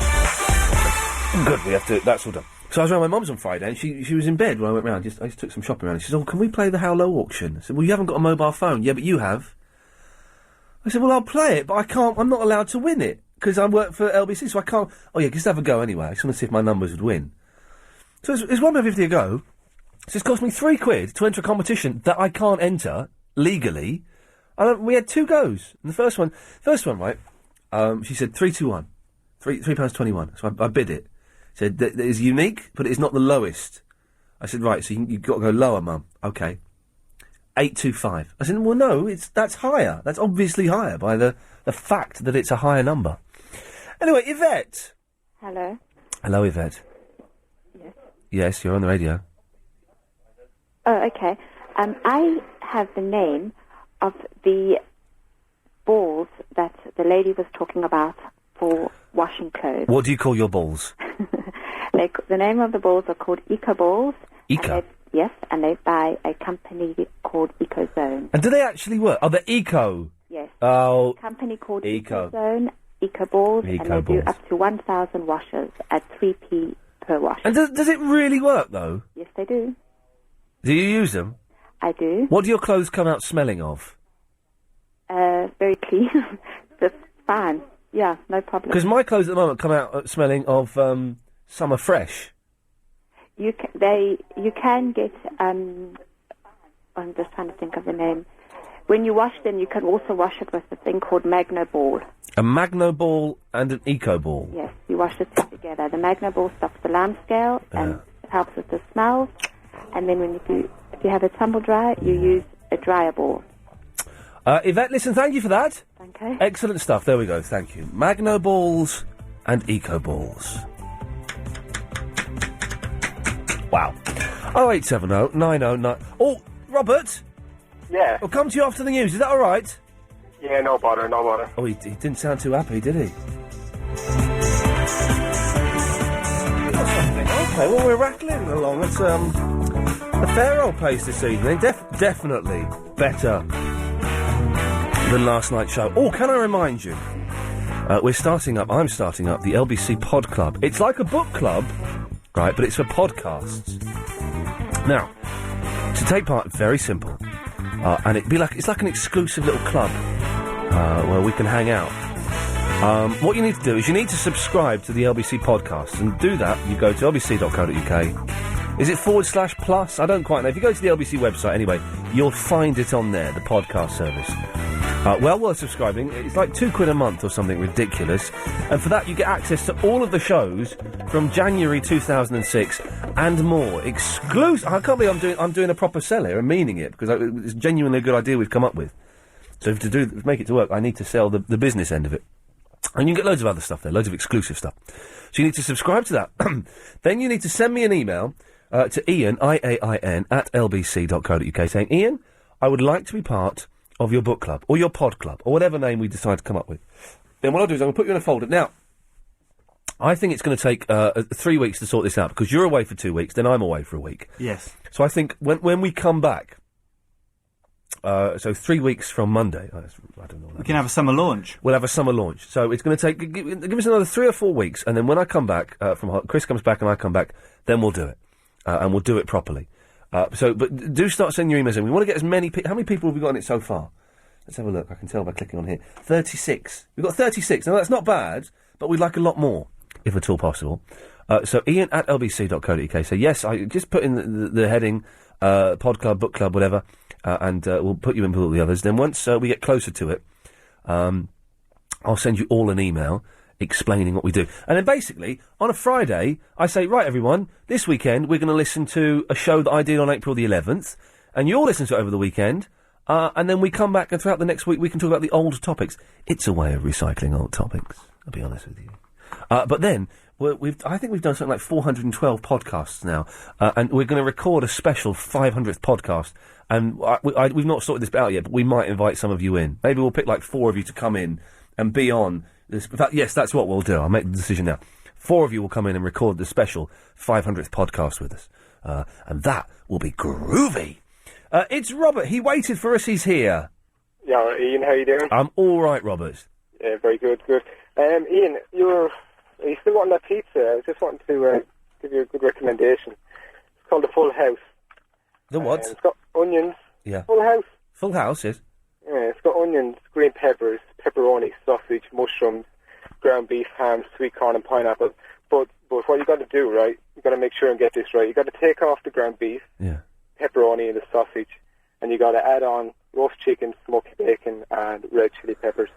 Good, we have to... That's all done. So I was around my mum's on Friday, and she was in bed when I went round. I just took some shopping around. She said, "Oh, can we play the How Low auction?" I said, "Well, you haven't got a mobile phone." "Yeah, but you have." I said, "Well, I'll play it, but I can't... I'm not allowed to win it, because I work for LBC, so I can't..." "Oh, yeah, just have a go anyway. I just want to see if my numbers would win." So it's £1.50 a go. So it's cost me £3 to enter a competition that I can't enter legally. And we had 2 goes. And the first one, right, she said 321. £3.21. So I bid it. Said that it is unique, but it is not the lowest. I said, right, so you've got to go lower, Mum. Okay. 825. I said, well, no, that's higher. That's obviously higher by the fact that it's a higher number. Anyway, Yvette. Hello. Hello, Yvette. Yes. Yes, you're on the radio. Oh, okay. I have the name of the balls that the lady was talking about for washing clothes. What do you call your balls? The name of the balls are called Eco Balls. Eco? Yes, and they're by a company called EcoZone. And do they actually work? Oh, they're Eco? Yes. Oh. A company called Eco. EcoZone, Eco Balls, and they do up to 1,000 washes at 3p per wash. And does it really work, though? Yes, they do. Do you use them? I do. What do your clothes come out smelling of? Very clean. Just fine. Yeah, no problem. Because my clothes at the moment come out smelling of Summer Fresh. You can get. I'm just trying to think of the name. When you wash them, you can also wash it with a thing called Magno Ball. A Magno Ball and an Eco Ball. Yes, you wash the two together. The Magno Ball stops the lime scale and helps with the smells. And then if you have a tumble dryer, you use a dryer ball. Yvette, listen, thank you for that. Okay. Excellent stuff. There we go. Thank you. Magno Balls and Eco Balls. Wow. 0870 909. Oh, Robert. Yeah. I'll come to you after the news. Is that all right? Yeah, no bother. Oh, he didn't sound too happy, did he? Okay, well, we're rattling along. It's a fair old pace this evening. Definitely better than last night's show. Oh, can I remind you? I'm starting up the LBC Pod Club. It's like a book club, right, but it's for podcasts. Now, to take part, very simple. And it's like an exclusive little club where we can hang out. What you need to do is you need to subscribe to the LBC podcast, and do that, you go to lbc.co.uk. Is it /plus? I don't quite know. If you go to the LBC website anyway, you'll find it on there, the podcast service. Well worth subscribing. It's like £2 a month or something ridiculous. And for that, you get access to all of the shows from January 2006 and more. Exclusive. I can't believe I'm doing a proper sell here and meaning it, because it's genuinely a good idea we've come up with. So to make it to work, I need to sell the business end of it. And you can get loads of other stuff there, loads of exclusive stuff. So you need to subscribe to that. Then you need to send me an email to Iain, IAIN, @lbc.co.uk, saying, Iain, I would like to be part of your book club, or your pod club, or whatever name we decide to come up with. Then what I'll do is I'm going to put you in a folder. Now, I think it's going to take 3 weeks to sort this out, because you're away for 2 weeks, then I'm away for a week. Yes. So I think when we come back, so 3 weeks from Monday, I don't know. We can have a summer launch. We'll have a summer launch. So it's going to take, give us another 3 or 4 weeks, and then when I come back Chris comes back and I come back, then we'll do it. And we'll do it properly. But do start sending your emails in. We want to get as many how many people have we got on it so far? Let's have a look. I can tell by clicking on here. 36. We've got 36. Now, that's not bad, but we'd like a lot more, if at all possible. So Iain at lbc.co.uk. So, yes, I just put in the heading, pod club, book club, whatever, and we'll put you in with all the others. Then once we get closer to it, I'll send you all an email explaining what we do. And then basically, on a Friday, I say, right, everyone, this weekend we're going to listen to a show that I did on April the 11th, and you all listen to it over the weekend, and then we come back, and throughout the next week we can talk about the old topics. It's a way of recycling old topics, I'll be honest with you. But then, I think we've done something like 412 podcasts now, and we're going to record a special 500th podcast, and we've not sorted this bit out yet, but we might invite some of you in. Maybe we'll pick like 4 of you to come in and be on this. In fact, yes, that's what we'll do. I'll make the decision now. 4 of you will come in and record the special 500th podcast with us, and that will be groovy. It's Robert. He waited for us. He's here. Yeah, Ian, how you doing? I'm all right, Robert. Yeah, very good, good. Ian, are you still wanting that pizza? I just wanted to give you a good recommendation. It's called the Full House. The what? It's got onions. Yeah. Full House. Full House, yes. Yeah, it's got onions, green peppers, pepperoni, sausage, mushrooms, ground beef, ham, sweet corn, and pineapple. But what you got to do, right? You got to make sure and get this right. You got to take off the ground beef, pepperoni, and the sausage, and you got to add on roast chicken, smoky bacon, and red chili peppers.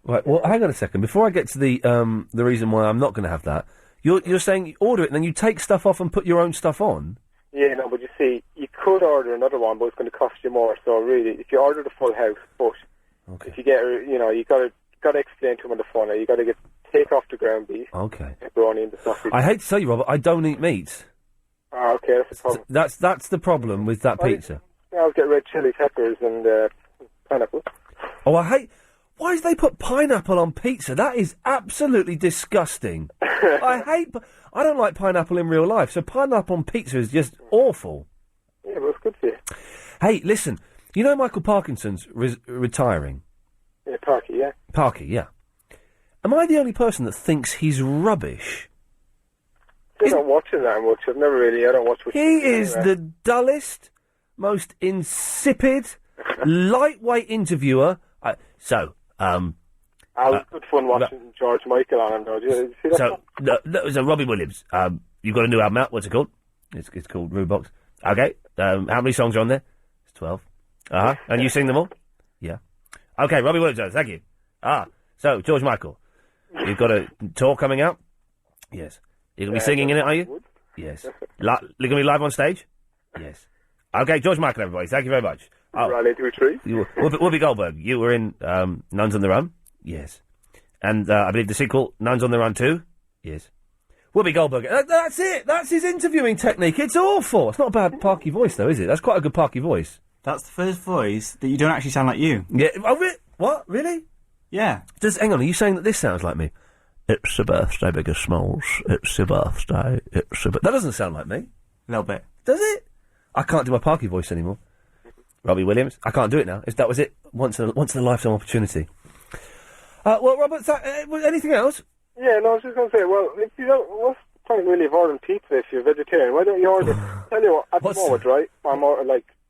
Right. Well, hang on a second. Before I get to the reason why I'm not going to have that, you're saying you order it and then you take stuff off and put your own stuff on. Yeah, no, but you see, you could order another one, but it's going to cost you more. So really, if you order the Full House, but if you get, you got to explain to them on the phone. You got to take off the ground beef, pepperoni, and the sausage. I hate to tell you, Robert, I don't eat meat. Oh, okay, that's the problem. That's the problem with that pizza. I'll get red chili peppers and pineapple. Oh, I hate. Why do they put pineapple on pizza? That is absolutely disgusting. I don't like pineapple in real life, so pineapple on pizza is just awful. Yeah, but it's good for you. Hey, listen, you know Michael Parkinson's retiring? Yeah, Parky, yeah. Parky, yeah. Am I the only person that thinks he's rubbish? I'm not watching that much. I don't watch what He is the dullest, most insipid, lightweight interviewer. I was good fun watching George Michael on him, though. Did you see that? So Robbie Williams, you've got a new album out. What's it called? It's called Rudebox. Okay. How many songs are on there? It's 12. Uh-huh. And you sing them all? Yeah. Okay, Robbie Williams, thank you. So, George Michael, you've got a tour coming out? Yes. You're going to be singing in it, are you? Yes. You're going to be live on stage? Yes. Okay, George Michael, everybody, thank you very much. Rally to a tree. Whoopi Goldberg, you were in Nuns on the Run? Yes. And I believe the sequel, Nuns on the Run 2? Yes. Whoopi Goldberg, that's it! That's his interviewing technique. It's awful! It's not a bad Parky voice, though, is it? That's quite a good Parky voice. That's the first voice that you don't actually sound like you. Yeah. Oh, what? Really? Yeah. Hang on, are you saying that this sounds like me? It's your birthday, Bigger Smalls. It's your birthday. That doesn't sound like me. A little bit. Does it? I can't do my Parky voice anymore. Robbie Williams. I can't do it now. That was it. Once in a lifetime opportunity. Well, Robert, anything else? Yeah, no, I was just going to say, well, if you don't, what's the point really of ordering pizza if you're vegetarian? Why don't you order? Tell you what, at the moment, right, I'm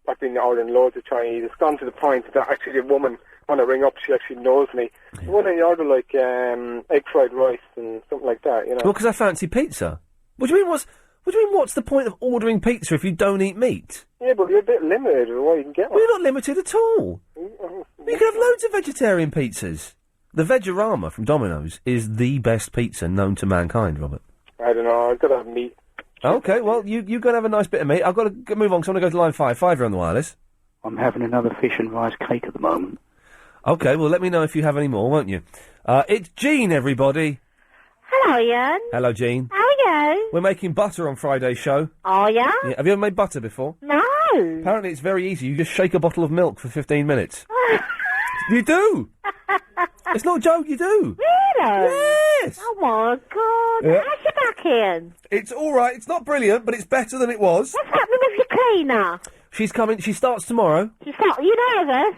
I've been ordering loads of Chinese. It's gone to the point that actually a woman, when I ring up, she actually knows me. Yeah. When I order, like, egg fried rice and something like that, you know. Well, because I fancy pizza. What do you mean, what's the point of ordering pizza if you don't eat meat? Yeah, but you're a bit limited with what you can get. Well, you're not limited at all. You can have loads of vegetarian pizzas. The Vegorama from Domino's is the best pizza known to mankind, Robert. I don't know, I've got to have meat. Okay, well, you go and have a nice bit of meat. I've got to move on, because I'm going to go to line 5. 5, you're on the wireless. I'm having another fish and rice cake at the moment. Okay, well, let me know if you have any more, won't you? It's Jean, everybody. Hello, Ian. Hello, Jean. How are you? We're making butter on Friday's show. Oh, yeah? Yeah. Have you ever made butter before? No. Apparently it's very easy. You just shake a bottle of milk for 15 minutes. You do! It's not a joke, you do! Really? Yes! Oh, my God. Yeah. How's your back, Ian? It's alright. It's not brilliant, but it's better than it was. What's happening with your cleaner? She's coming. She starts tomorrow. You nervous?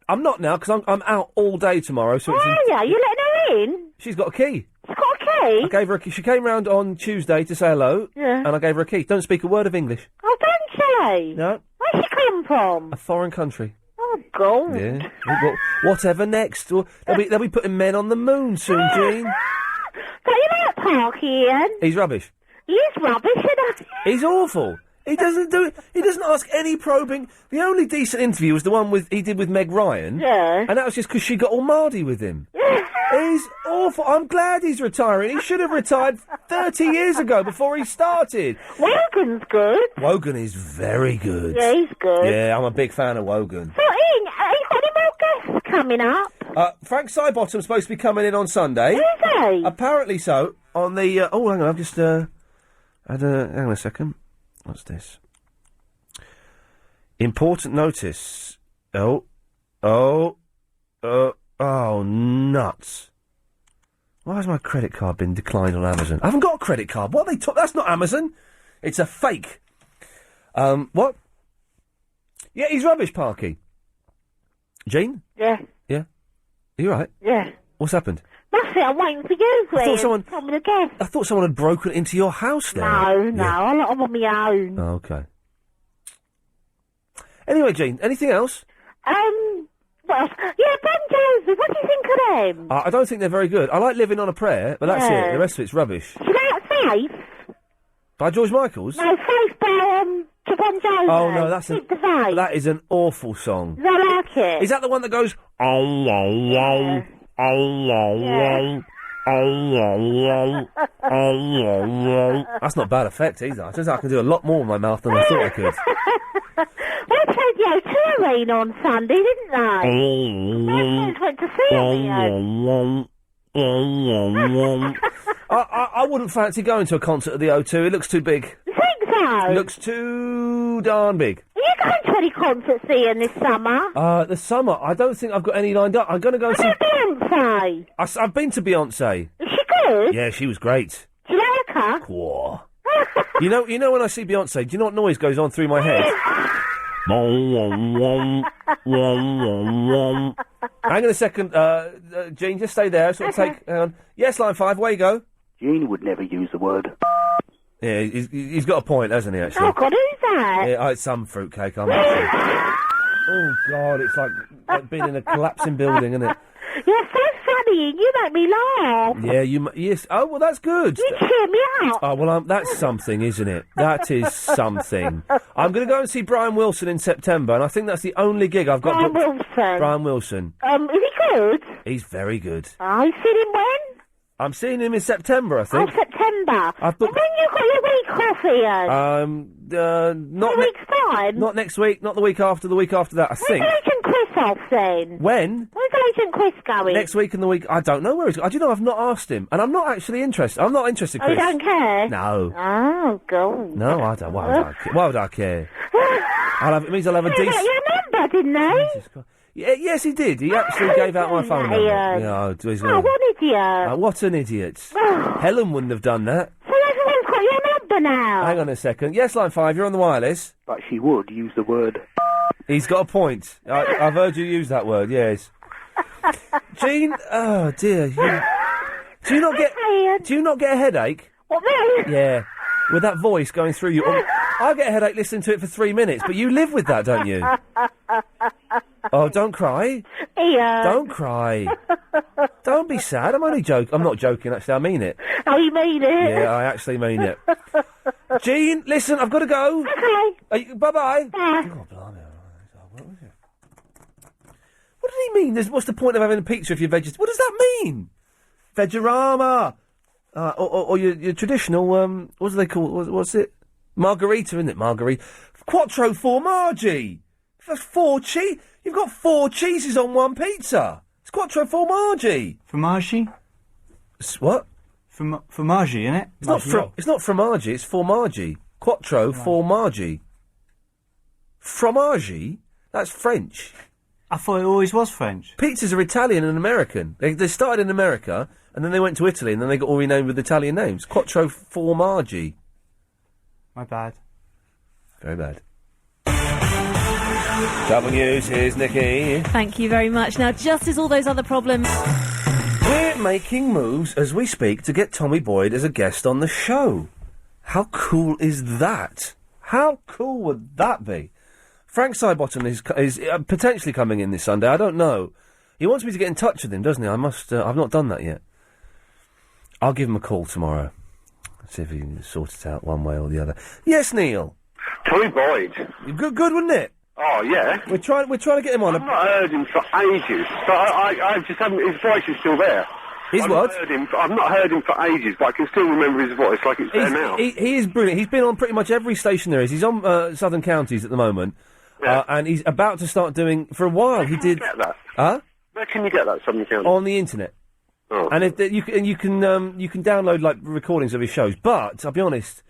I'm not now, because I'm out all day tomorrow. So it's Yeah, you letting her in? She's got a key. She's got a key? I gave her a key. She came round on Tuesday to say hello. Yeah. And I gave her a key. Don't speak a word of English. Oh, don't she? No. Where's she come from? A foreign country. Oh, God. Yeah. Well, whatever next. Well, they'll be putting men on the moon soon, Jean. Don't you like Parky, Ian? He's rubbish. He is rubbish, isn't he? He's awful. He doesn't do it. He doesn't ask any probing. The only decent interview was the one he did with Meg Ryan. Yeah. And that was just because she got all mardy with him. He's awful. I'm glad he's retiring. He should have retired 30 years ago before he started. Wogan's good. Wogan is very good. Yeah, he's good. Yeah, I'm a big fan of Wogan. So, Ian, have you got any more guests coming up? Frank Sidebottom's supposed to be coming in on Sunday. Is he? Apparently so. On the... hang on, I've just... hang on a second. What's this? Important notice. Oh, nuts. Why has my credit card been declined on Amazon? I haven't got a credit card. What are they that's not Amazon. It's a fake. What? Yeah, he's rubbish, Parky. Jean? Yeah. Yeah? Are you right? Yeah. What's happened? Nothing, I'm waiting for you, I thought someone... Coming again. I thought someone had broken into your house there. No, I'm on my own. Oh, okay. Anyway, Jean, anything else? What else? Yeah, Bon Jovi, what do you think of them? I don't think they're very good. I like Living on a Prayer, but that's it. The rest of it's rubbish. Do you know Faith? By George Michaels? No, Faith by, to Bon Jovi. Oh, no, that is an awful song. Do I like it? Is that the one that goes... That's not bad effect either. It turns out I can do a lot more with my mouth than I thought I could. They played the O2 Arena on Sunday, didn't they? My friends went to see them. I wouldn't fancy going to a concert at the O2. It looks too big. You think so? It looks too darn big. Are you going to any concerts, Ian, this summer? The summer? I don't think I've got any lined up. I'm going to go and see... Beyonce? I've been to Beyonce. Is she good? Yeah, she was great. Do you like her? Cool. You know when I see Beyonce, do you know what noise goes on through my head? Hang on a second, Jean, just stay there. Hang on. Yes, line 5, where you go? Jean would never use the word. Yeah, he's got a point, hasn't he, actually? Oh, God, who's that? Yeah, it's some fruitcake, I'm not sure. Oh, God, it's like being in a collapsing building, isn't it? You're so funny, you make me laugh. Yeah, yes. Oh, well, that's good. You cheer me up. Oh, well, that's something, isn't it? That is something. I'm going to go and see Brian Wilson in September, and I think that's the only gig I've got. Brian Wilson. Is he good? He's very good. Oh, you seen him when? I'm seeing him in September, I think. Oh, September. I've booked... When you got your week off, Ian? Not... 2 weeks' time? Not next week, not the week after that, I think. When's Agent Chris off, then? When? Where's Agent Chris going? Next week and the week... I don't know where he's going. Do you know, I've not asked him, and I'm not actually interested. I'm not interested, Chris. Oh, you don't care? No. Oh, God. No, I don't. Why would I care? It means I'll have a decent... He got your number, didn't he? Yeah, yes, he did. He actually gave out my phone number. What an idiot. What an idiot. Helen wouldn't have done that. So everyone's got your number now. Hang on a second. Yes, line 5, you're on the wireless. But she would use the word. He's got a point. I've heard you use that word, yes. Jean, oh dear. Do you not get a headache? What, me? Yeah. With that voice going through you. I get a headache listening to it for 3 minutes, but you live with that, don't you? Oh, don't cry. Yeah. Don't cry. Don't be sad. I'm only joking. I'm not joking, actually. I mean it. Oh, you mean it? Yeah, I actually mean it. Jean, listen, I've got to go. Okay. Bye-bye. Bye. Oh, blimey. What did he mean? What's the point of having a pizza if you're vegetarian? What does that mean? Vegorama. Or your traditional, what do they call it? What's it? Margarita, isn't it? Margarita. Quattro formaggi. That's 4 cheese. You've got 4 cheeses on one pizza. It's quattro formaggi. Formaggi? What? Formaggi, innit? It's not formaggi, it's formaggi. Quattro formaggi. Fromaggi? That's French. I thought it always was French. Pizzas are Italian and American. They started in America, and then they went to Italy, and then they got all renamed with Italian names. Quattro formaggi. My bad. Very bad. Travel News, here's Nikki. Thank you very much. Now, just as all those other problems... We're making moves as we speak to get Tommy Boyd as a guest on the show. How cool is that? How cool would that be? Frank Sidebottom is potentially coming in this Sunday. I don't know. He wants me to get in touch with him, doesn't he? I've not done that yet. I'll give him a call tomorrow. See if he can sort it out one way or the other. Yes, Neil. Tommy Boyd. Good, wouldn't it? Oh, yeah. We're trying to get him on. I've not heard him for ages, but I just haven't... His voice is still there. His what? I've not heard him for ages, but I can still remember his voice like it's there now. He is brilliant. He's been on pretty much every station there is. He's on Southern Counties at the moment. Yeah. And he's about to start doing... For a while, he did... Get that? Huh? Where can you get that, Southern Counties? On the internet. Oh. And you can download like recordings of his shows. But I'll be honest,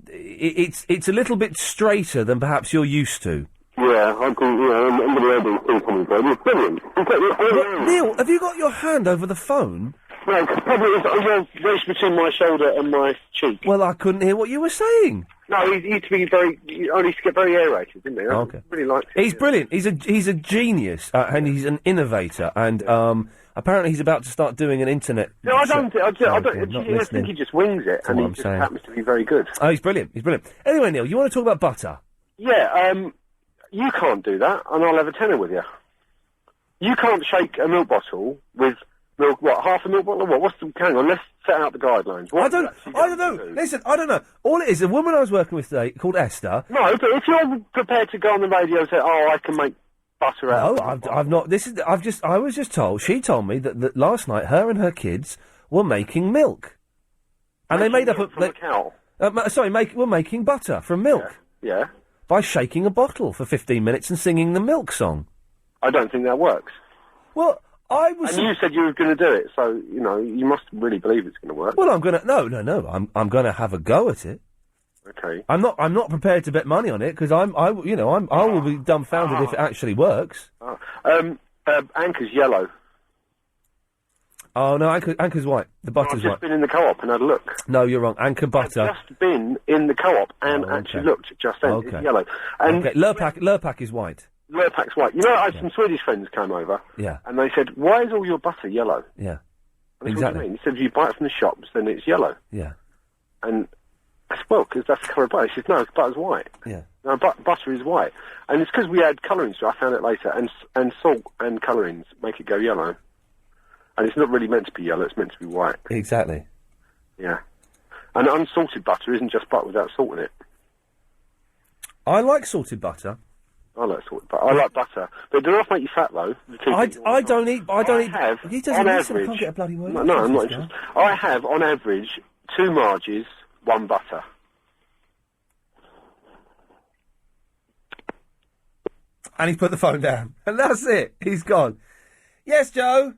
it's a little bit straighter than perhaps you're used to. Yeah, I'm going to it's brilliant. Neil, have you got your hand over the phone? No, probably it's wedged between my shoulder and my cheek. Well, I couldn't hear what you were saying. No, he used to get very aerated, didn't he? I Okay. really liked it. He's brilliant. He's a genius, and he's an innovator, and apparently he's about to start doing an internet. No, I don't I think he just wings it, and he just happens to be very good. Oh, he's brilliant. He's brilliant. Anyway, Neil, you want to talk about butter? Yeah, you can't do that, and I'll have a tenner with you. You can't shake a milk bottle with milk, what, half a milk bottle or what? Hang on, let's set out the guidelines. I don't know. Listen, I don't know. All it is, a woman I was working with today called Esther... No, but if you're prepared to go on the radio and say, oh, I can make butter out... No, I've not. I was just told, she told me that last night her and her kids were making milk. And they made up from a cow? We're making butter from milk. Yeah. By shaking a bottle for 15 minutes and singing the milk song. I don't think that works. Well, I was... And you said you were going to do it, so, you must really believe it's going to work. Well, I'm going to... No. I'm going to have a go at it. Okay. I'm not prepared to bet money on it, because I will be dumbfounded if it actually works. Anchor's yellow. Oh, no, Anchor's white. The butter's white. I've just been in the co-op and had a look. No, you're wrong. Anchor butter. I've just been in the co-op and actually looked just then. Okay. It's yellow. And Lurpak is white. Lurpak's white. I had some Swedish friends came over. Yeah. And they said, why is all your butter yellow? Yeah. And I said, Exactly. what do you mean? He said, if you buy it from the shops, then it's yellow. Yeah. And I said, well, because that's the colour of butter. He said, no, butter's white. Yeah. No, butter is white. And it's because we add colouring to it. I found it later. And salt and colourings make it go yellow. And it's not really meant to be yellow, it's meant to be white. Exactly. Yeah. And unsalted butter isn't just butter without salt in it. I like salted butter. I like salted butter. I like butter. But it doesn't make you fat, though. I don't eat... He doesn't on listen, I average... can't get a bloody word. No, I'm not interested. I have, on average, 2 Margies, 1 butter. And he's put the phone down. And that's it. He's gone. Yes, Joe?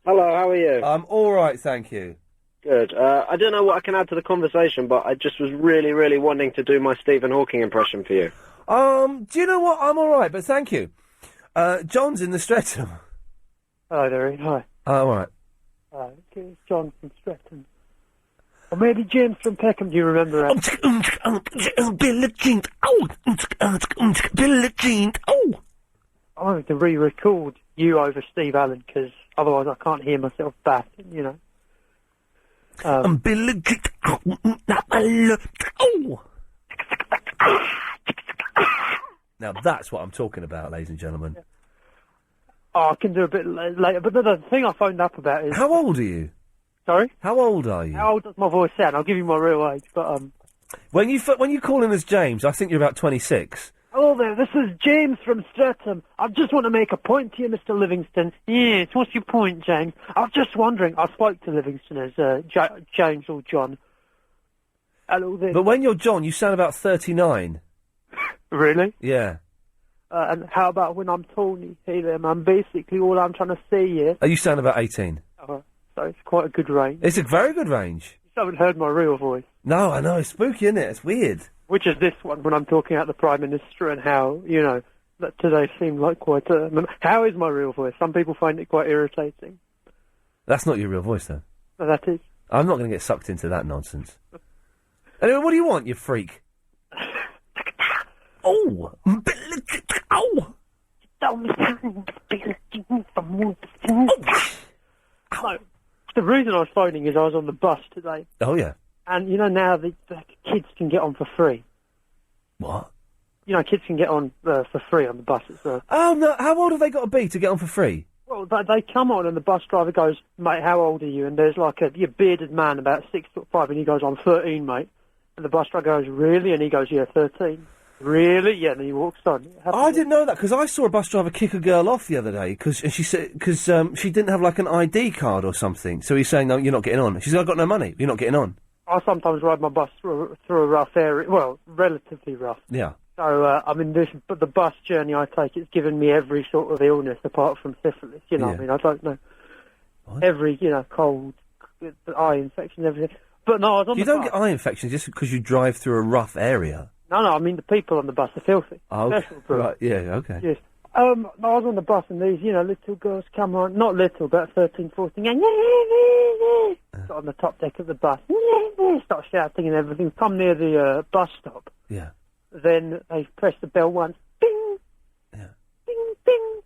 Hello, how are you? I'm all right, thank you. Good. I don't know what I can add to the conversation, but I just was really, really wanting to do my Stephen Hawking impression for you. Do you know what? I'm all right, but thank you. John's in the Streatham. Hello there, Ian. Hi. All right. It's John from Streatham. Or maybe James from Peckham, do you remember that? Billie Jean, Billie Jean, I wanted to re-record you over Steve Allen, because otherwise I can't hear myself back, Billie Jean, Now that's what I'm talking about, ladies and gentlemen. Oh, I can do a bit later, but the thing I phoned up about is... How old are you? Sorry? How old are you? How old does my voice sound? I'll give you my real age, but, When you call in as James, I think you're about 26. Hello there, this is James from Streatham. I just want to make a point to you, Mr. Livingston. Yes, what's your point, James? I was just wondering, I spoke to Livingston as James or John. Hello there. But when you're John, you sound about 39. Really? Yeah. And how about when I'm Tony? Hey there, man, basically all I'm trying to say is... Oh, you sound about 18. So it's quite a good range. It's a very good range. You haven't heard my real voice. No, I know, it's spooky, isn't it? It's weird. Which is this one, when I'm talking about the Prime Minister and how, that today seemed like quite a... How is my real voice? Some people find it quite irritating. That's not your real voice, though. No, that is. I'm not going to get sucked into that nonsense. Anyway, what do you want, you freak? Oh! Oh! No, the reason I was phoning is I was on the bus today. Oh, yeah. And, now the kids can get on for free. What? Kids can get on for free on the buses. Oh, no, how old have they got to be to get on for free? Well, they come on and the bus driver goes, mate, how old are you? And there's like a bearded man about 6'5", and he goes, I'm 13, mate. And the bus driver goes, really? And he goes, yeah, 13. Really? Yeah, and he walks on. I didn't know that, because I saw a bus driver kick a girl off the other day, because she didn't have, like, an ID card or something. So he's saying, no, you're not getting on. She said, I've got no money. You're not getting on. I sometimes ride my bus through a rough area. Well, relatively rough. Yeah. So, the bus journey I take, it's given me every sort of illness apart from syphilis, I don't know. What? Every, cold, eye infection, everything. But no, I was on You the don't bus. get eye infections just because you drive through a rough area. No, the people on the bus are filthy. Oh, okay. Special breed. Right, yeah, okay. Yes. No, I was on the bus and these, little girls come on, not little, about 13, 14, and got on the top deck of the bus, start shouting and everything, come near the bus stop. Yeah. Then they press the bell once, bing, yeah. Bing, bing,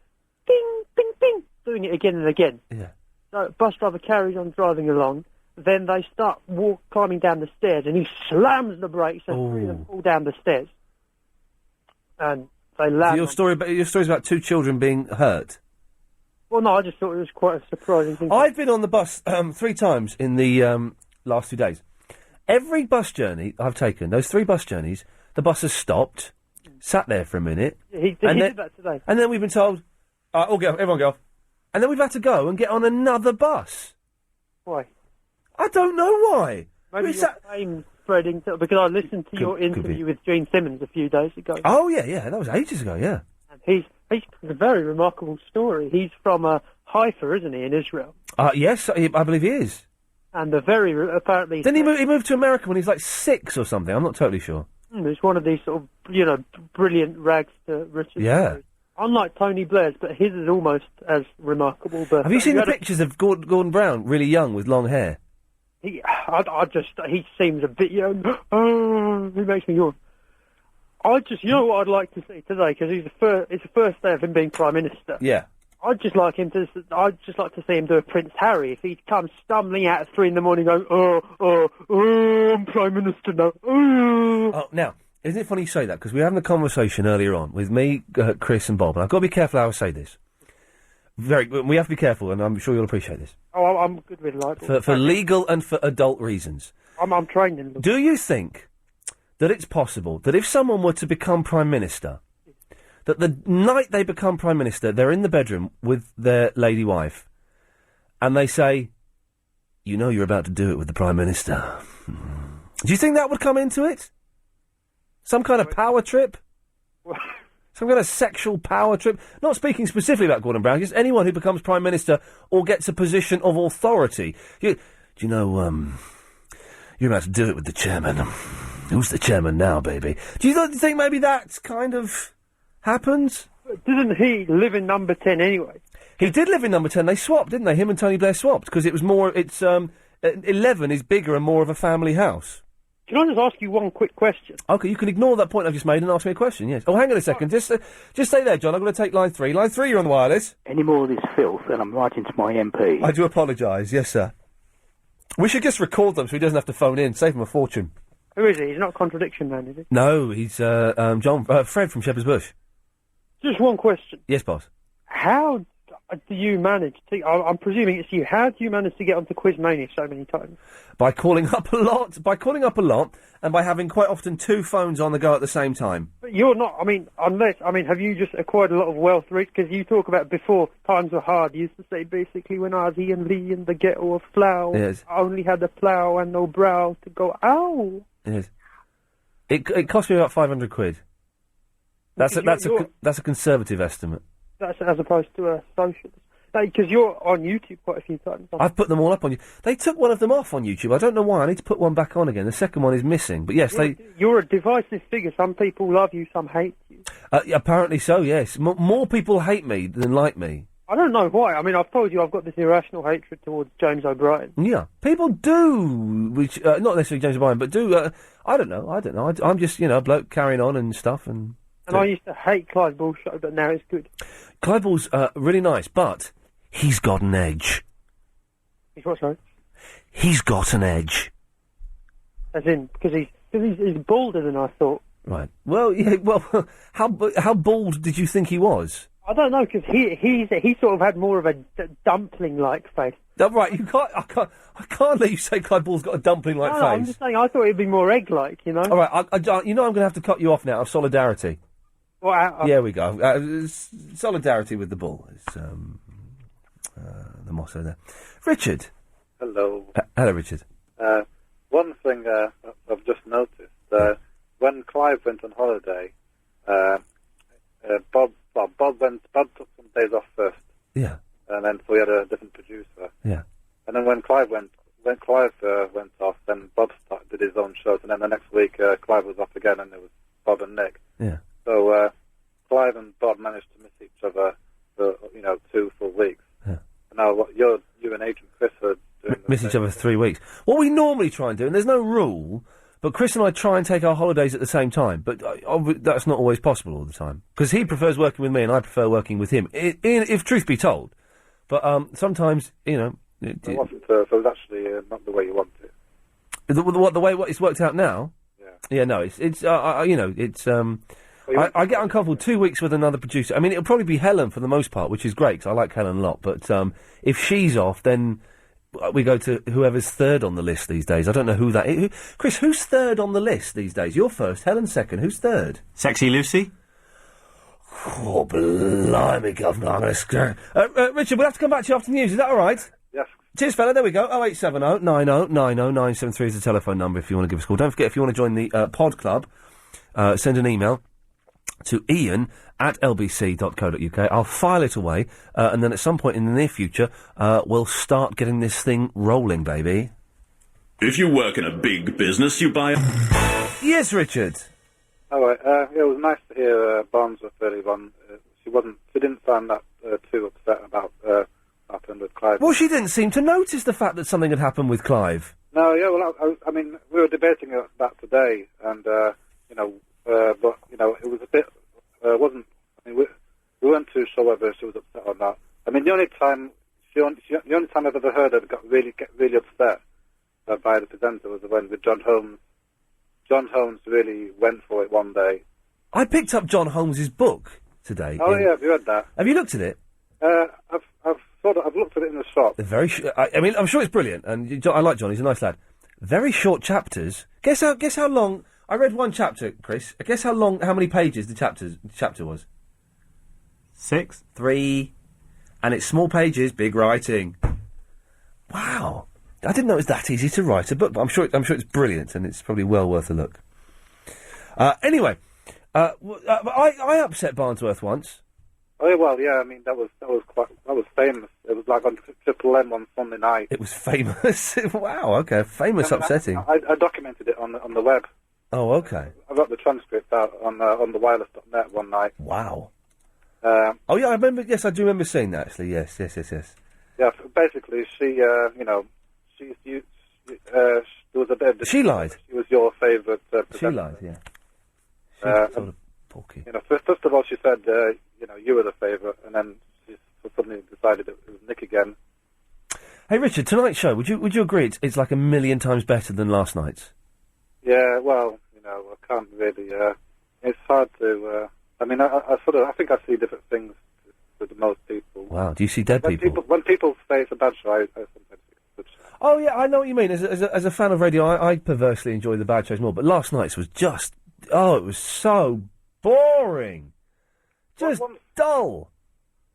bing, bing, bing, doing it again and again. Yeah. So bus driver carries on driving along, then they start climbing down the stairs and he slams the brakes and three of them fall down the stairs. And they land. So your story's about two children being hurt. Well, no, I just thought it was quite a surprising thing. I've been on the bus 3 times in the last 2 days. Every bus journey I've taken, those 3 bus journeys, the bus has stopped, sat there for a minute. He did that today. And then we've been told, everyone go off. And then we've had to go and get on another bus. Why? I don't know why. Maybe your fame spreading, because I listened to your interview with Gene Simmons a few days ago. Oh, yeah, that was ages ago, yeah. And he's a very remarkable story. He's from Haifa, isn't he, in Israel? Yes, I believe he is. And apparently... Didn't he move to America when he was like 6 or something? I'm not totally sure. It's one of these sort of, brilliant rags to riches. Yeah. Stories. Unlike Tony Blair's, but his is almost as remarkable. But have you seen the pictures of Gordon Brown, really young, with long hair? He seems a bit young. Oh, he makes me yawn. You know what I'd like to see today, because it's the first day of him being Prime Minister. Yeah. I'd just like to see him do a Prince Harry. If he'd come stumbling out at 3 in the morning going, I'm Prime Minister now. Oh, now, isn't it funny you say that? Because we were having a conversation earlier on with me, Chris and Bob, and I've got to be careful how I say this. We have to be careful, and I'm sure you'll appreciate this. Oh, I'm good with libel. For legal and for adult reasons. I'm trained in law. Do you think that it's possible that if someone were to become Prime Minister, that the night they become Prime Minister, they're in the bedroom with their lady wife, and they say, you know you're about to do it with the Prime Minister. Do you think that would come into it? Some kind of power trip? Some kind of sexual power trip? Not speaking specifically about Gordon Brown, just anyone who becomes Prime Minister or gets a position of authority. Do you know, you're about to do it with the chairman. Who's the chairman now, baby? Do you think maybe that kind of happens? Didn't he live in number 10 anyway? He did live in number 10. They swapped, didn't they? Him and Tony Blair swapped, because it was more, 11 is bigger and more of a family house. Can I just ask you one quick question? Okay, you can ignore that point I've just made and ask me a question, yes. Oh, hang on a second. Just stay there, John. I'm going to take line 3. Line 3, you're on the wireless. Any more of this filth, and I'm writing to my MP. I do apologise. Yes, sir. We should just record them so he doesn't have to phone in. Save him a fortune. Who is he? He's not Contradiction Man, is he? No, he's Fred from Shepherd's Bush. Just one question. Yes, boss. How do you manage to... I'm presuming it's you. How do you manage to get onto Quizmania so many times? By calling up a lot, and by having quite often two phones on the go at the same time. But you're not... have you just acquired a lot of wealth, Rich? Because you talk about before times were hard. You used to say, basically, when I was Iain Lee in the ghetto of Flow, Yes. I only had a plough and no brow to go, ow! Yes. It cost me about 500 quid. That's a conservative estimate. That's as opposed to a socialist. Because you're on YouTube quite a few times. I've put them all up on you. They took one of them off on YouTube. I don't know why. I need to put one back on again. The second one is missing. But yes, You're a divisive figure. Some people love you, some hate you. Apparently so, yes. More people hate me than like me. I don't know why. I mean, I've told you I've got this irrational hatred towards James O'Brien. Yeah. People do, which, not necessarily James O'Brien, but do, I don't know. I'm just, a bloke carrying on and stuff and... And I used to hate Clive Ball's show, but now it's good. Clive Ball's really nice, but he's got an edge. He's what, sorry? He's got an edge. As in, because he's balder than I thought. Right. Well, yeah. Well, how bald did you think he was? I don't know, because he sort of had more of a dumpling-like face. Oh, right. I can't let you say Clive Ball's got a dumpling-like face. No, I'm just saying. I thought it'd be more egg-like. You know. All right. I'm going to have to cut you off now. Of solidarity. Well, Here we go. Solidarity with the bull is the motto there. Richard. Hello. Hello, Richard. One thing I've just noticed, when Clive went on holiday, Bob took some days off first. Yeah. And then so we had a different producer. Yeah. And then when Clive went off, then Bob did his own shows, and then the next week Clive was off again, and it was Bob and Nick. Yeah. So Clive and Bob managed to miss each other for 2 full weeks. Yeah. And now you and Agent Chris are doing Miss each other for 3 weeks. What we normally try and do, and there's no rule, but Chris and I try and take our holidays at the same time. But that's not always possible all the time. Because he prefers working with me and I prefer working with him, if truth be told. But sometimes, it wasn't, so it was actually not the way you wanted it. The way it's worked out now? Yeah, no, I get uncomfortable 2 weeks with another producer. I mean, it'll probably be Helen for the most part, which is great, because I like Helen a lot. But if she's off, then we go to whoever's third on the list these days. I don't know who that is. Chris, who's third on the list these days? You're first, Helen's second. Who's third? Sexy Lucy? Oh, blimey, governor, I'm going to scare... Richard, we'll have to come back to you after the news. Is that all right? Yes. Cheers, fella. There we go. 0870 90 90 973 is the telephone number if you want to give us a call. Don't forget, if you want to join the pod club, send an email to ian@lbc.co.uk. I'll file it away, and then at some point in the near future, we'll start getting this thing rolling, baby. If you work in a big business, you buy... Yes, Richard. All right. It was nice to hear Barnsworth earlier on. She didn't sound that too upset about happened with Clive. Well, she didn't seem to notice the fact that something had happened with Clive. No, yeah. Well, I mean, we were debating that today, and but it was a bit. Wasn't. I mean, we weren't too sure whether she was upset or not. I mean, the only time I've ever heard her get really upset by the presenter was when with John Holmes. John Holmes really went for it one day. I picked up John Holmes's book today. Oh yeah, have you read that? Have you looked at it? I've looked at it in the shop. I mean, I'm sure it's brilliant, and I like John. He's a nice lad. Very short chapters. Guess how long? I read one chapter, Chris. Guess how many pages the chapter was? 6, 3, and it's small pages, big writing. Wow. I didn't know it was that easy to write a book, but I'm sure it's brilliant, and it's probably well worth a look. Anyway, I upset Barnsworth once. Oh well, yeah. I mean, that was famous. It was like on Triple M on Sunday night. It was famous. Wow. Okay. Famous upsetting. I documented it on the web. Oh, okay. I got the transcript out on the wireless.net one night. Wow. Oh yeah, I remember. Yes, I do remember seeing that actually. Yes. Yeah. Basically, she, there was a bit of... She lied. She was your favourite presenter. She lied, yeah. She's sort of porky. First of all, she said, you were the favourite, and then she suddenly decided it was Nick again. Hey, Richard, tonight's show, would you agree it's like 1,000,000 times better than last night's? Yeah, well, I can't really... it's hard to I mean, I think I see different things with most people. Wow, do you see dead people? When people say it's a bad show, I sometimes think it's a good show. Oh yeah, I know what you mean. As a fan of radio, I perversely enjoy the bad shows more. But last night's was just, it was so boring, just dull.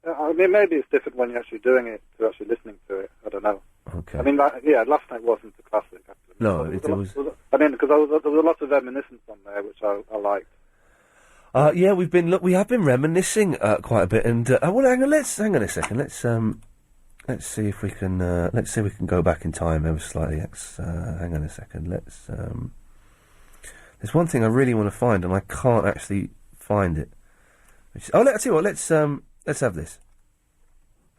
I mean, maybe it's different when you're actually doing it to actually listening to it. I don't know. Okay. I mean, last night wasn't a classic. Actually. No, it was. I mean, because there was a lot of reminiscence on there, which I liked. Yeah, we have been reminiscing quite a bit, and well, hang on a second. Let's see if we can go back in time ever slightly. Hang on a second. There's one thing I really want to find, and I can't actually find it. I'll tell you what. Let's have this.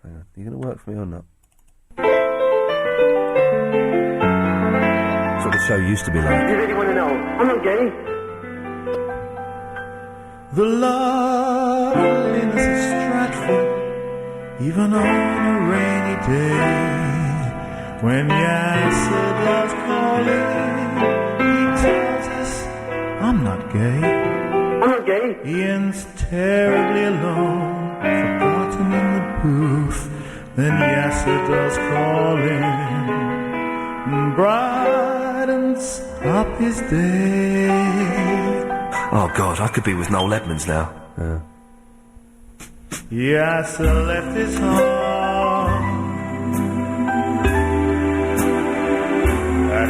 Hang on. Are you going to work for me or not? That's what the show used to be like. You really want to know? I'm not gay. The loveliness of Stratford, even on a rainy day, when Yasser's calling, he tells us, I'm not gay. I'm not gay. Ian's terribly alone, forgotten in the booth, then Yasser's calling, brightens up his day. Oh God, I could be with Noel Edmonds now. Yasser left his home at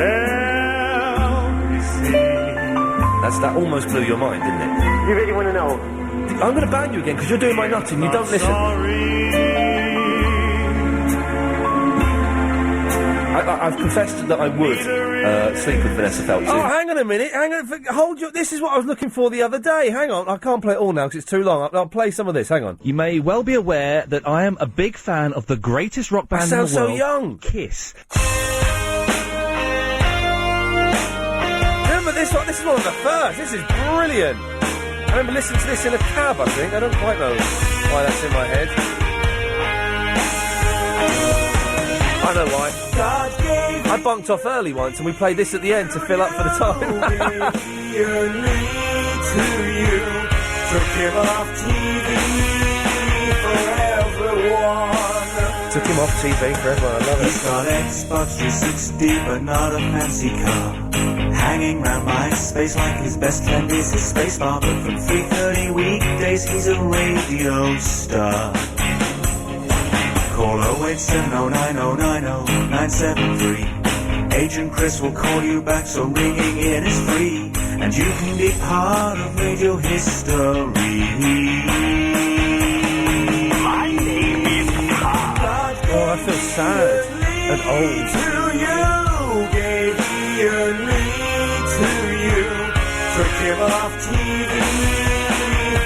LBC. That almost blew your mind, didn't it? You really want to know? I'm going to ban you again because you're doing my nutting. You don't listen. I've confessed that I would sleep with Vanessa Feltz. Oh, hang on a minute. Hold your... This is what I was looking for the other day. Hang on. I can't play it all now because it's too long. I'll play some of this. Hang on. You may well be aware that I am a big fan of the greatest rock band in the world. I sound so young. Kiss. Remember this one? This is one of the first. This is brilliant. I remember listening to this in a cab, I think. I don't quite know why that's in my head. I know why. I bunked off early once and we played this at the end to fill up for the time. Took him off TV for everyone. Took him off TV for everyone, I love it. He's got Xbox 360 but not a fancy car. Hanging round my space like his best friend is his space bar. But from 3:30 weekdays he's a radio star. Call 08709090973. Agent Chris will call you back, so ringing in is free. And you can be part of radio history. My name is God. Oh, I feel sad and old. To you, gave Ian Lee to you. Took him off TV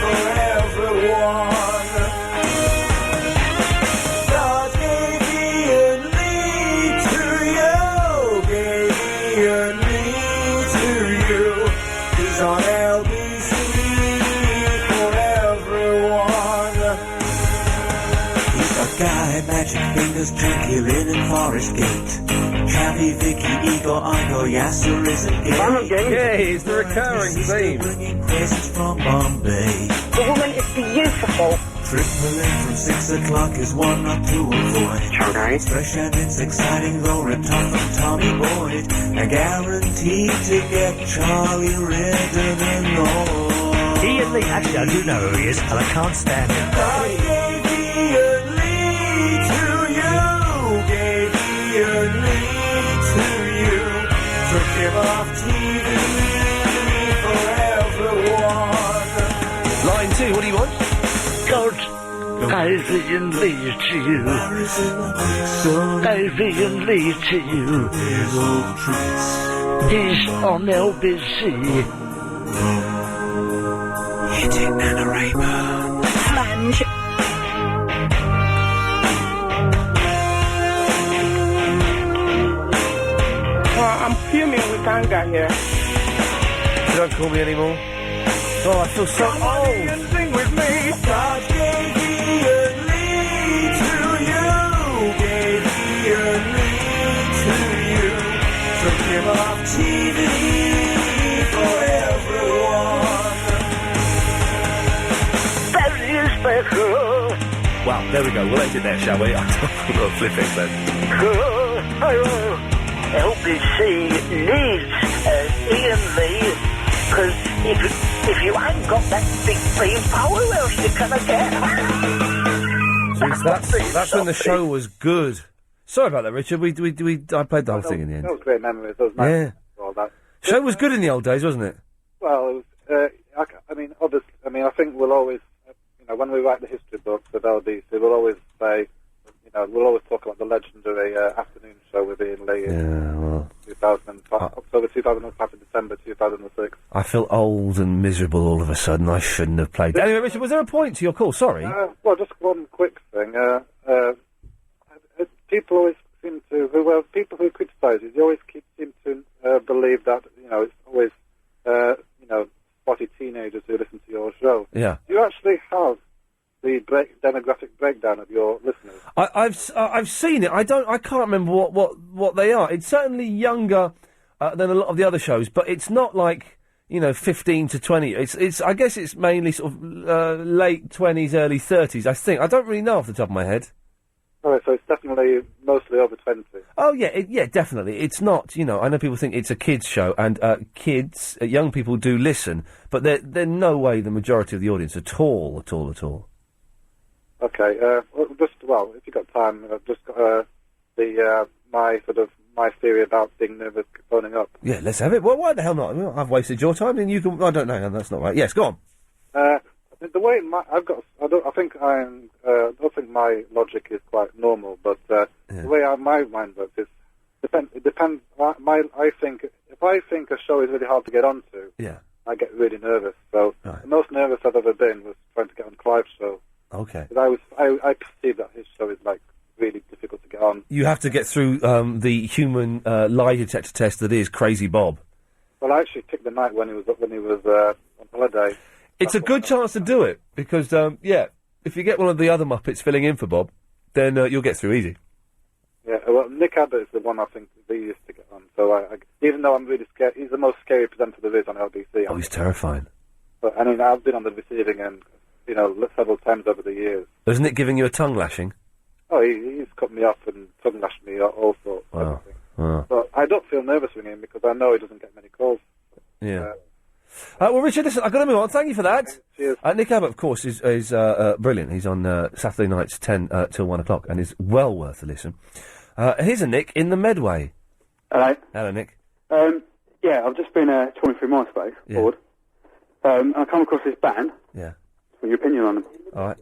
for everyone. On LBC for everyone. He's got Guy, Magic Fingers, Tricky, Lynn and Forest Gate. Chappie, Vicky, Igor, Igor, Yasser isn't gay. Yeah, it's the recurring theme. Bringing presents from Bombay. The woman is beautiful. Tripling from 6 o'clock is one not to avoid. It's fresh and it's exciting, though ripped off from Tommy Boyd. And guaranteed to get Charlie Redden annoyed. Ian Lee, actually I do know who he is, and I can't stand him. I gave Ian Lee to you, gave Ian Lee to you. Took him off TV for everyone. Line 2, what do you want? God, I've Ian Lee to you. I've Ian Lee to you. He's on LBC. Hitting Nana Rainbow. Flange. I'm fuming with anger here. Don't call me anymore. Oh, I feel so old. Sing with me. God gave Ian Lee to you. Gave Ian Lee to you. Took him off TV for everyone. There we go. We'll end it there, shall we? We'll flip it then. Hello, LBC needs Iain Lee, because if you ain't got that big beam power, who else you gonna get? Jeez, that's when the show was good. Sorry about that, Richard. I played the whole thing in the end. That was great memories. Those Yeah. memories, all that. Show was good in the old days, wasn't it? Well, it was, obviously, I think we'll always, when we write the history books of LBC, we'll always say, we'll always talk about the legendary afternoon show with Iain Lee in 2005, October 2005 to December 2006. I feel old and miserable all of a sudden. I shouldn't have played. Anyway, Richard, was there a point to your call? Sorry. Well, just one quick thing. People always seem to, people who criticise you, they always seem to believe that, it's always, spotty teenagers who listen to your show. Yeah. Do you actually have the demographic breakdown of your listeners? I've seen it. I can't remember what they are. It's certainly younger than a lot of the other shows, but it's not like 15 to 20. It's I guess it's mainly sort of late 20s, early 30s. I think. I don't really know off the top of my head. All right, so it's definitely mostly over 20. Oh yeah, definitely. It's not. I know people think it's a kids show, and young people do listen, but they're no way the majority of the audience at all. Okay, if you've got time, I've just got my theory about being nervous phoning up. Yeah, let's have it. Well, why the hell not? I've wasted your time, and you can. I don't know. That's not right. Yes, go on. The way I don't think my logic is quite normal, but the way my mind works is it depends. I think if I think a show is really hard to get onto, I get really nervous. So the most nervous I've ever been was trying to get on Clive's show. Okay. Because I perceive that his show is really difficult to get on. You have to get through the human lie detector test that is Crazy Bob. Well, I actually picked the night when he was on holiday. It's a good chance to do it because if you get one of the other Muppets filling in for Bob, then you'll get through easy. Yeah, well, Nick Abbott is the one I think the easiest to get on. So even though I'm really scared, he's the most scary presenter there is on LBC. Oh, he's terrifying. But I've been on the receiving end, several times over the years. Isn't it giving you a tongue lashing? Oh, he's cut me off and tongue lashed me, all sorts. Wow. But I don't feel nervous with him because I know he doesn't get many calls. Yeah. Well, Richard, listen, I've got to move on. Thank you for that. Cheers. Nick Abbott, of course, is brilliant. He's on Saturday nights 10 till 1 o'clock and is well worth a listen. Here's a Nick in the Medway. Hello. Hello, Nick. Yeah, I've just been trawling through MySpace, bored. And I come across this band. Yeah. What's your opinion on them? All right.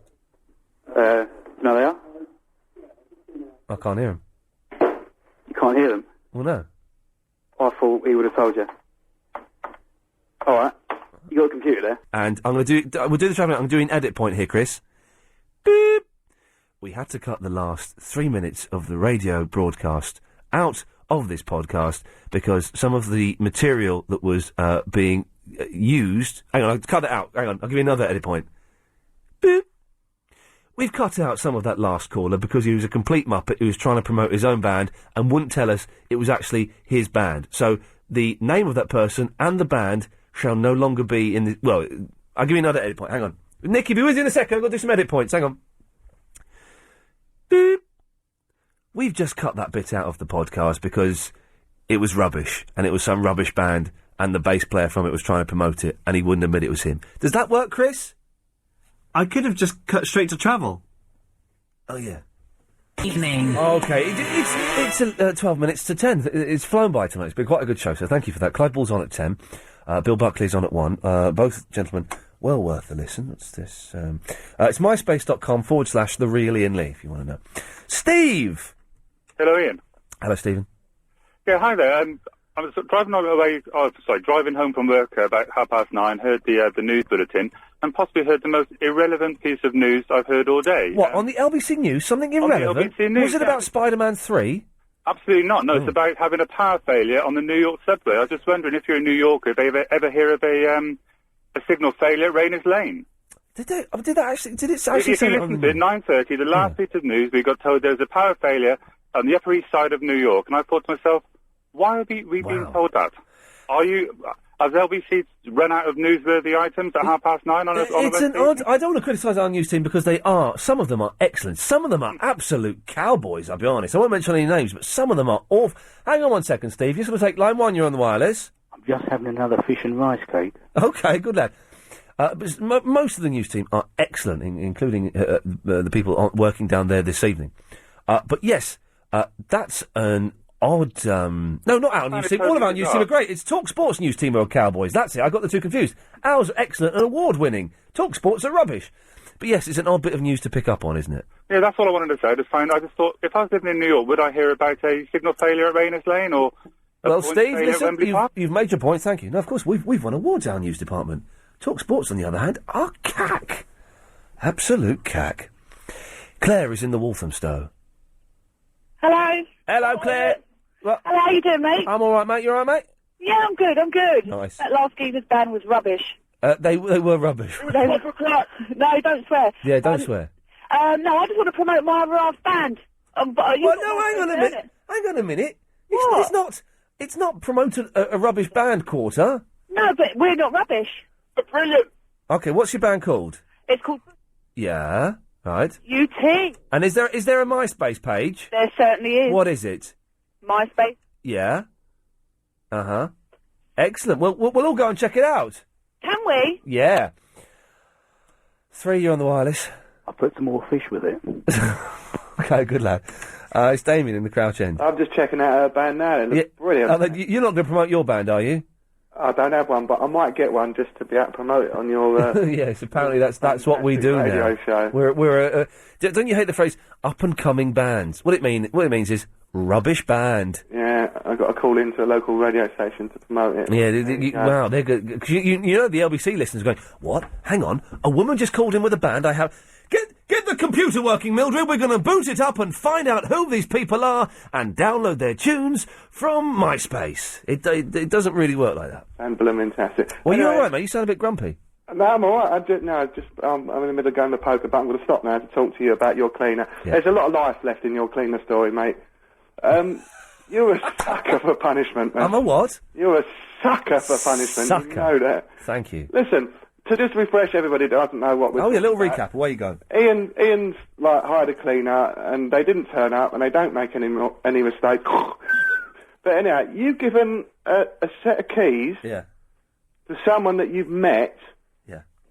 You know who they are? I can't hear him. You can't hear them? Well, no. I thought he would have told you. All right. You got a computer there? And I'm going to do... We'll do the travelling. I'm doing edit point here, Chris. Beep. We had to cut the last 3 minutes of the radio broadcast out of this podcast because some of the material that was being used... Hang on, I'll cut it out. Hang on, I'll give you another edit point. Beep. We've cut out some of that last caller because he was a complete muppet who was trying to promote his own band and wouldn't tell us it was actually his band. So the name of that person and the band shall no longer be in the... Well, I'll give you another edit point. Hang on. Nick, if you're with you in a second, I've got to do some edit points. Hang on. Beep. We've just cut that bit out of the podcast because it was rubbish, and it was some rubbish band, and the bass player from it was trying to promote it, and he wouldn't admit it was him. Does that work, Chris? I could have just cut straight to travel. Oh, yeah. Evening. Okay, it's 12 minutes to 10. It's flown by tonight. It's been quite a good show, so thank you for that. Clive Ball's on at 10. Bill Buckley's on at 1. Both gentlemen well worth a listen. What's this? It's myspace.com/The Real Iain Lee, if you want to know. Steve! Hello, Ian. Hello, Stephen. Yeah, hi there. I was driving home from work about 9:30, heard the news bulletin, and possibly heard the most irrelevant piece of news I've heard all day. What, on the LBC News? Something irrelevant? On the LBC News, was it about Spider-Man 3? Absolutely not. No, it's about having a power failure on the New York subway. I was just wondering if you're a New Yorker, if they ever hear of a signal failure at Rayners Lane. Did it actually If you say that on listen the to 9:30, the last piece of news, we got told there was a power failure on the Upper East Side of New York, and I thought to myself, why are we being told that? Has LBC run out of newsworthy items at 9:30 on a It's an odd... I don't want to criticise our news team because they are... Some of them are excellent. Some of them are absolute cowboys, I'll be honest. I won't mention any names, but some of them are awful. Hang on one second, Steve. Just going to take line 1, you're on the wireless. I'm just having another fish and rice cake. OK, good lad. But most of the news team are excellent, including the people working down there this evening. But yes, that's an odd... No, not our news team. All of our news team are great. It's Talk Sports news team are cowboys. That's it. I got the two confused. Ours are excellent and award-winning. Talk Sports are rubbish. But yes, it's an odd bit of news to pick up on, isn't it? Yeah, that's all I wanted to say. I just thought, if I was living in New York, would I hear about a signal failure at Rayners Lane or... Well, Steve, listen, you've made your point, thank you. No, of course, we've won awards, our news department. Talk Sports, on the other hand, are cack. Absolute cack. Claire is in the Walthamstow. Hello. Hello, Claire. Hello, how you doing, mate? I'm all right, mate. You all right, mate? Yeah, I'm good. Nice. That last geezer's band was rubbish. They were rubbish. They were no, don't swear. Yeah, don't swear. No, I just want to promote my other half band. Hang on a minute. It's not promoted a rubbish band quarter. No, but we're not rubbish. Brilliant. Okay, what's your band called? It's called Yeah, right. UT. And is there a MySpace page? There certainly is. What is it? MySpace. Yeah. Uh-huh. Excellent. We'll all go and check it out. Can we? Yeah. 3, you're on the wireless. I'll put some more fish with it. Okay, good lad. It's Damien in the Crouch End. I'm just checking out her band now. It looks brilliant. You're not going to promote your band, are you? I don't have one, but I might get one just to be able to promote it on your... Yes, apparently that's what we do radio now. show. We're don't you hate the phrase up-and-coming bands? What it means is rubbish band. Yeah, I got a call into a local radio station to promote it. Yeah, wow, they're good. 'Cause you know the LBC listeners are going, what? Hang on, a woman just called in with a band I have... Get the computer working, Mildred. We're going to boot it up and find out who these people are and download their tunes from MySpace. It doesn't really work like that. And blooming-tastic. Well, Anyway, you're all right, mate. You sound a bit grumpy. No, I'm all right. I'm in the middle of going to poker, but I'm going to stop now to talk to you about your cleaner. Yeah. There's a lot of life left in your cleaner story, mate. You're a sucker for punishment, man. I'm a what? You're a sucker for punishment. Sucker. You know that. Thank you. Listen, to just refresh everybody that doesn't know what we're little talking about, recap. Away you go. Ian's hired a cleaner, and they didn't turn up, and they don't make any mistakes. But anyhow, you've given a set of keys to someone that you've met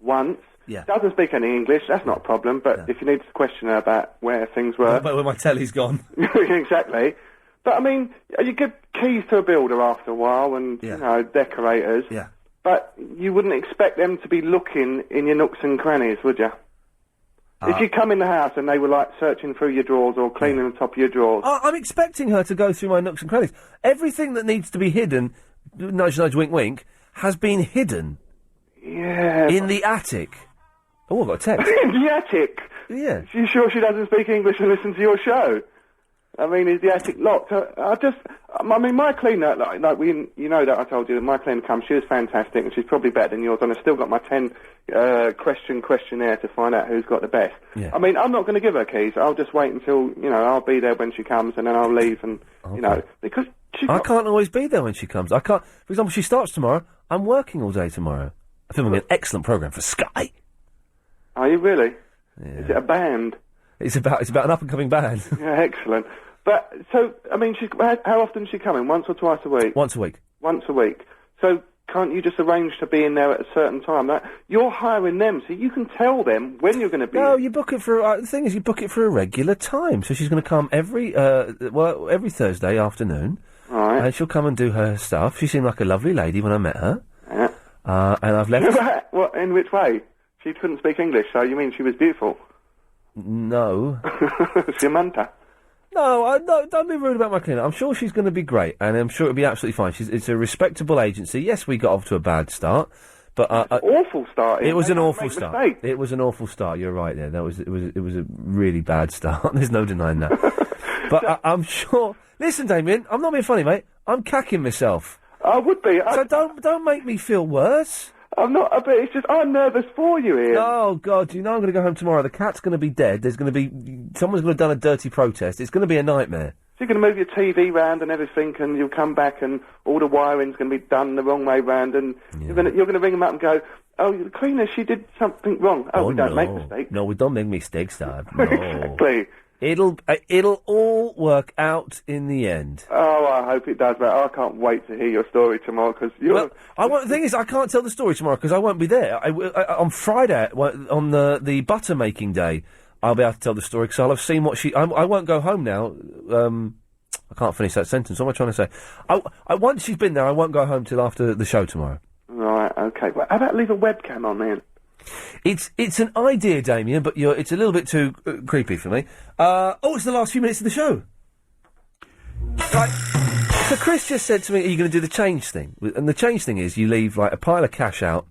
once. Yeah. Doesn't speak any English, that's not a problem, but if you need to question her about where things were... But where my telly's gone. Exactly. But, I mean, you give keys to a builder after a while, and, decorators. Yeah. But you wouldn't expect them to be looking in your nooks and crannies, would you? If you come in the house and they were, searching through your drawers or cleaning the top of your drawers... I'm expecting her to go through my nooks and crannies. Everything that needs to be hidden, nudge, nudge, wink, wink, has been hidden. Yeah. In the attic. Oh, I got a text. In the attic? Yeah. You sure she doesn't speak English and listen to your show? I mean, is the attic locked? My cleaner, you know that I told you that my cleaner comes, she was fantastic, and she's probably better than yours, and I've still got my 10 question questionnaire to find out who's got the best. Yeah. I mean, I'm not going to give her keys. I'll just wait until, I'll be there when she comes, and then I'll leave, and, because I can't always be there when she comes. I can't... For example, she starts tomorrow. I'm working all day tomorrow. I'm filming an excellent programme for Sky. Are you really? Yeah. Is it a band? It's about an up-and-coming band. Yeah, excellent. But, so, I mean, how often is she coming? Once or twice a week? Once a week. Once a week. So, can't you just arrange to be in there at a certain time? You're hiring them, so you can tell them when you're going to be No, you book it for... the thing is, you book it for a regular time. So she's going to come every Thursday afternoon. Right. And she'll come and do her stuff. She seemed like a lovely lady when I met her. Yeah. And I've left... What, in which way? She couldn't speak English, so you mean she was beautiful? No. Samantha. No, don't be rude about my cleaner. I'm sure she's going to be great, and I'm sure it'll be absolutely fine. It's a respectable agency. Yes, we got off to a bad start, but awful start. It was an awful start. start. It was an awful start. You're right there. It was a really bad start. There's no denying that. But I'm sure. Listen, Damien, I'm not being funny, mate. I'm cacking myself. I would be. So don't make me feel worse. I'm not a bit. It's just I'm nervous for you, Ian. Oh God! I'm going to go home tomorrow. The cat's going to be dead. Someone's going to have done a dirty protest. It's going to be a nightmare. you're going to move your TV round and everything, and you'll come back and all the wiring's going to be done the wrong way round, and you're going to ring them up and go, oh, the cleaner, she did something wrong. Oh, we don't make mistakes. No, we don't make mistakes, Dad. No. Exactly. It'll all work out in the end. Oh, I hope it does, but I can't wait to hear your story tomorrow, because you're... Well, the thing is, I can't tell the story tomorrow because I won't be there. On Friday, on the butter making day, I'll be able to tell the story because I'll have seen what she... I won't go home now. I can't finish that sentence. What am I trying to say? Once she's been there, I won't go home till after the show tomorrow. Right, okay. Well, how about leave a webcam on then? It's an idea, Damien, but it's a little bit too creepy for me. It's the last few minutes of the show. Right. So Chris just said to me, are you going to do the change thing? And the change thing is you leave, like, a pile of cash out,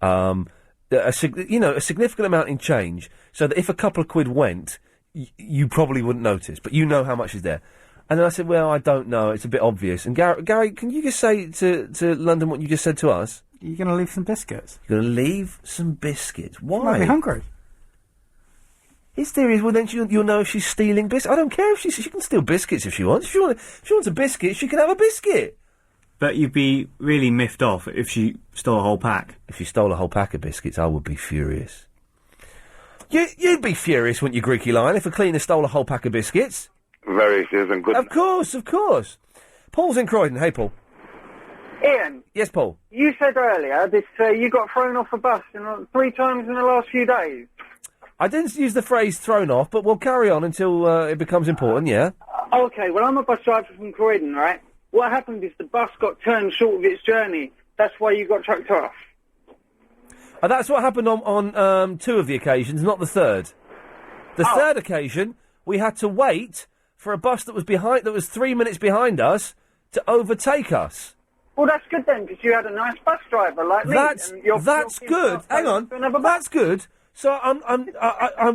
a significant amount in change, so that if a couple of quid went, you probably wouldn't notice, but you know how much is there. And then I said, well, I don't know, it's a bit obvious. And Gary, can you just say to London what you just said to us? You're going to leave some biscuits. You're going to leave some biscuits. Why? You might be hungry. His theory is, well, then you'll know if she's stealing biscuits. I don't care if she can steal biscuits if she wants. If she wants a biscuit, she can have a biscuit. But you'd be really miffed off if she stole a whole pack. If she stole a whole pack of biscuits, I would be furious. You'd be furious, wouldn't you, Greeky Lion, if a cleaner stole a whole pack of biscuits? Very Susan, good. Of course. Paul's in Croydon. Hey, Paul. Ian. Yes, Paul. You said earlier this you got thrown off a bus 3 times in the last few days. I didn't use the phrase thrown off, but we'll carry on until it becomes important, yeah? Okay, well, I'm a bus driver from Croydon, right? What happened is the bus got turned short of its journey. That's why you got chucked off. That's what happened on 2 of the occasions, not the third. The third occasion, we had to wait for a bus that was 3 minutes behind us to overtake us. Well, that's good then, because you had a nice bus driver like me. That's good. Hang on, that's good. So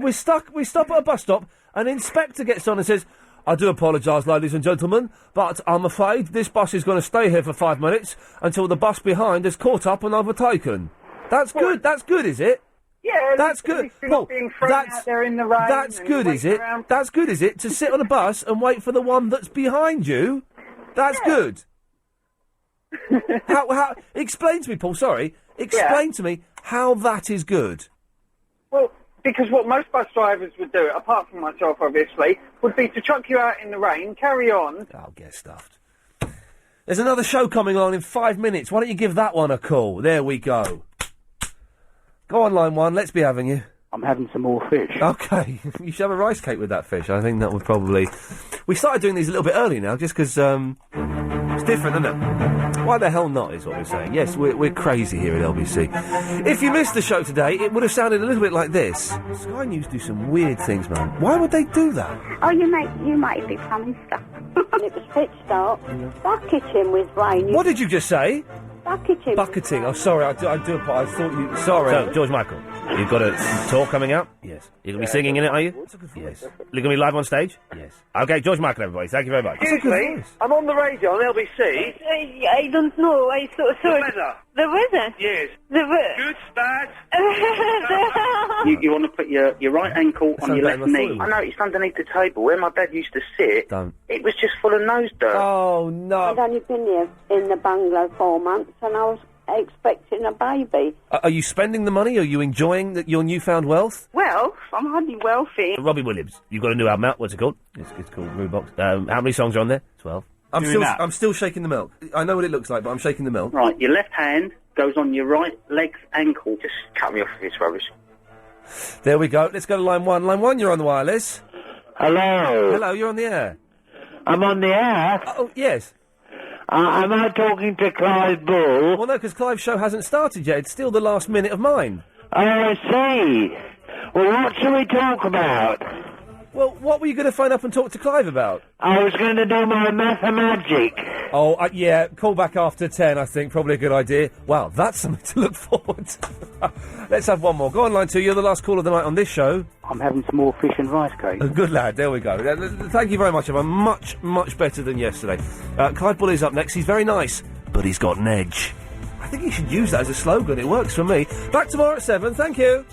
we stop at a bus stop. An inspector gets on and says, "I do apologise, ladies and gentlemen, but I'm afraid this bus is going to stay here for 5 minutes until the bus behind is caught up and overtaken." That's good. That's good, is it? Yeah, that's good. Paul, being thrown out there in the rain. That's good, is it? That's good, is it? To sit on a bus and wait for the one that's behind you. That's good. How? Explain to me, Paul. Sorry. Explain to me how that is good. Well, because what most bus drivers would do, apart from myself, obviously, would be to chuck you out in the rain, carry on. I'll get stuffed. There's another show coming on in 5 minutes. Why don't you give that one a call? There we go. Go on, line 1. Let's be having you. I'm having some more fish. Okay. You should have a rice cake with that fish. I think that would probably... We started doing these a little bit early now, just because, it's different, isn't it? Why the hell not, is what we're saying. Yes, we're crazy here at LBC. If you missed the show today, it would have sounded a little bit like this. Sky News do some weird things, man. Why would they do that? Oh, you might be funny stuff. And it was pitch dark. Bucketing with rain. What did you just say? Bucketing. Bucketing. Oh, sorry, I do apologize. I thought you... Sorry. So, George Michael, you've got a tour coming out? Yes. You're going to be singing in it, are you? Yes. You're going to be live on stage? Yes. Okay, George Michael, everybody. Thank you very much. Excuse me, I'm on the radio on LBC. I don't know. I saw The weather. The weather? Yes. The weather. Good, bad. You want to put your right ankle on your left knee. I noticed underneath the table where my dad used to sit, it was just full of nose dirt. Oh, no. I'd only been here in the bungalow 4 months, and I was expecting a baby. Are you spending the money? Are you enjoying your newfound wealth? Well, I'm hardly wealthy. Robbie Williams, you've got a new album out. What's it called? It's called Rhubox. How many songs are on there? 12. I'm still shaking the milk. I know what it looks like, but I'm shaking the milk. Right, your left hand goes on your right leg's ankle. Just cut me off of this rubbish. There we go. Let's go to line 1. Line 1, you're on the wireless. Hello. Hello, you're on the air. I'm on the air? Oh, yes. Am I talking to Clive Bull? Well, no, because Clive's show hasn't started yet. It's still the last minute of mine. Oh, I see. Well, what shall we talk about? Well, what were you going to phone up and talk to Clive about? I was going to do my mathemagic. Oh, yeah, call back after 10, I think. Probably a good idea. Wow, that's something to look forward to. Let's have one more. Go on, line 2. You're the last call of the night on this show. I'm having some more fish and rice cake. Good lad, there we go. Thank you very much, everyone. Much, much better than yesterday. Clive Bull is up next. He's very nice, but he's got an edge. I think he should use that as a slogan. It works for me. Back tomorrow at 7. Thank you.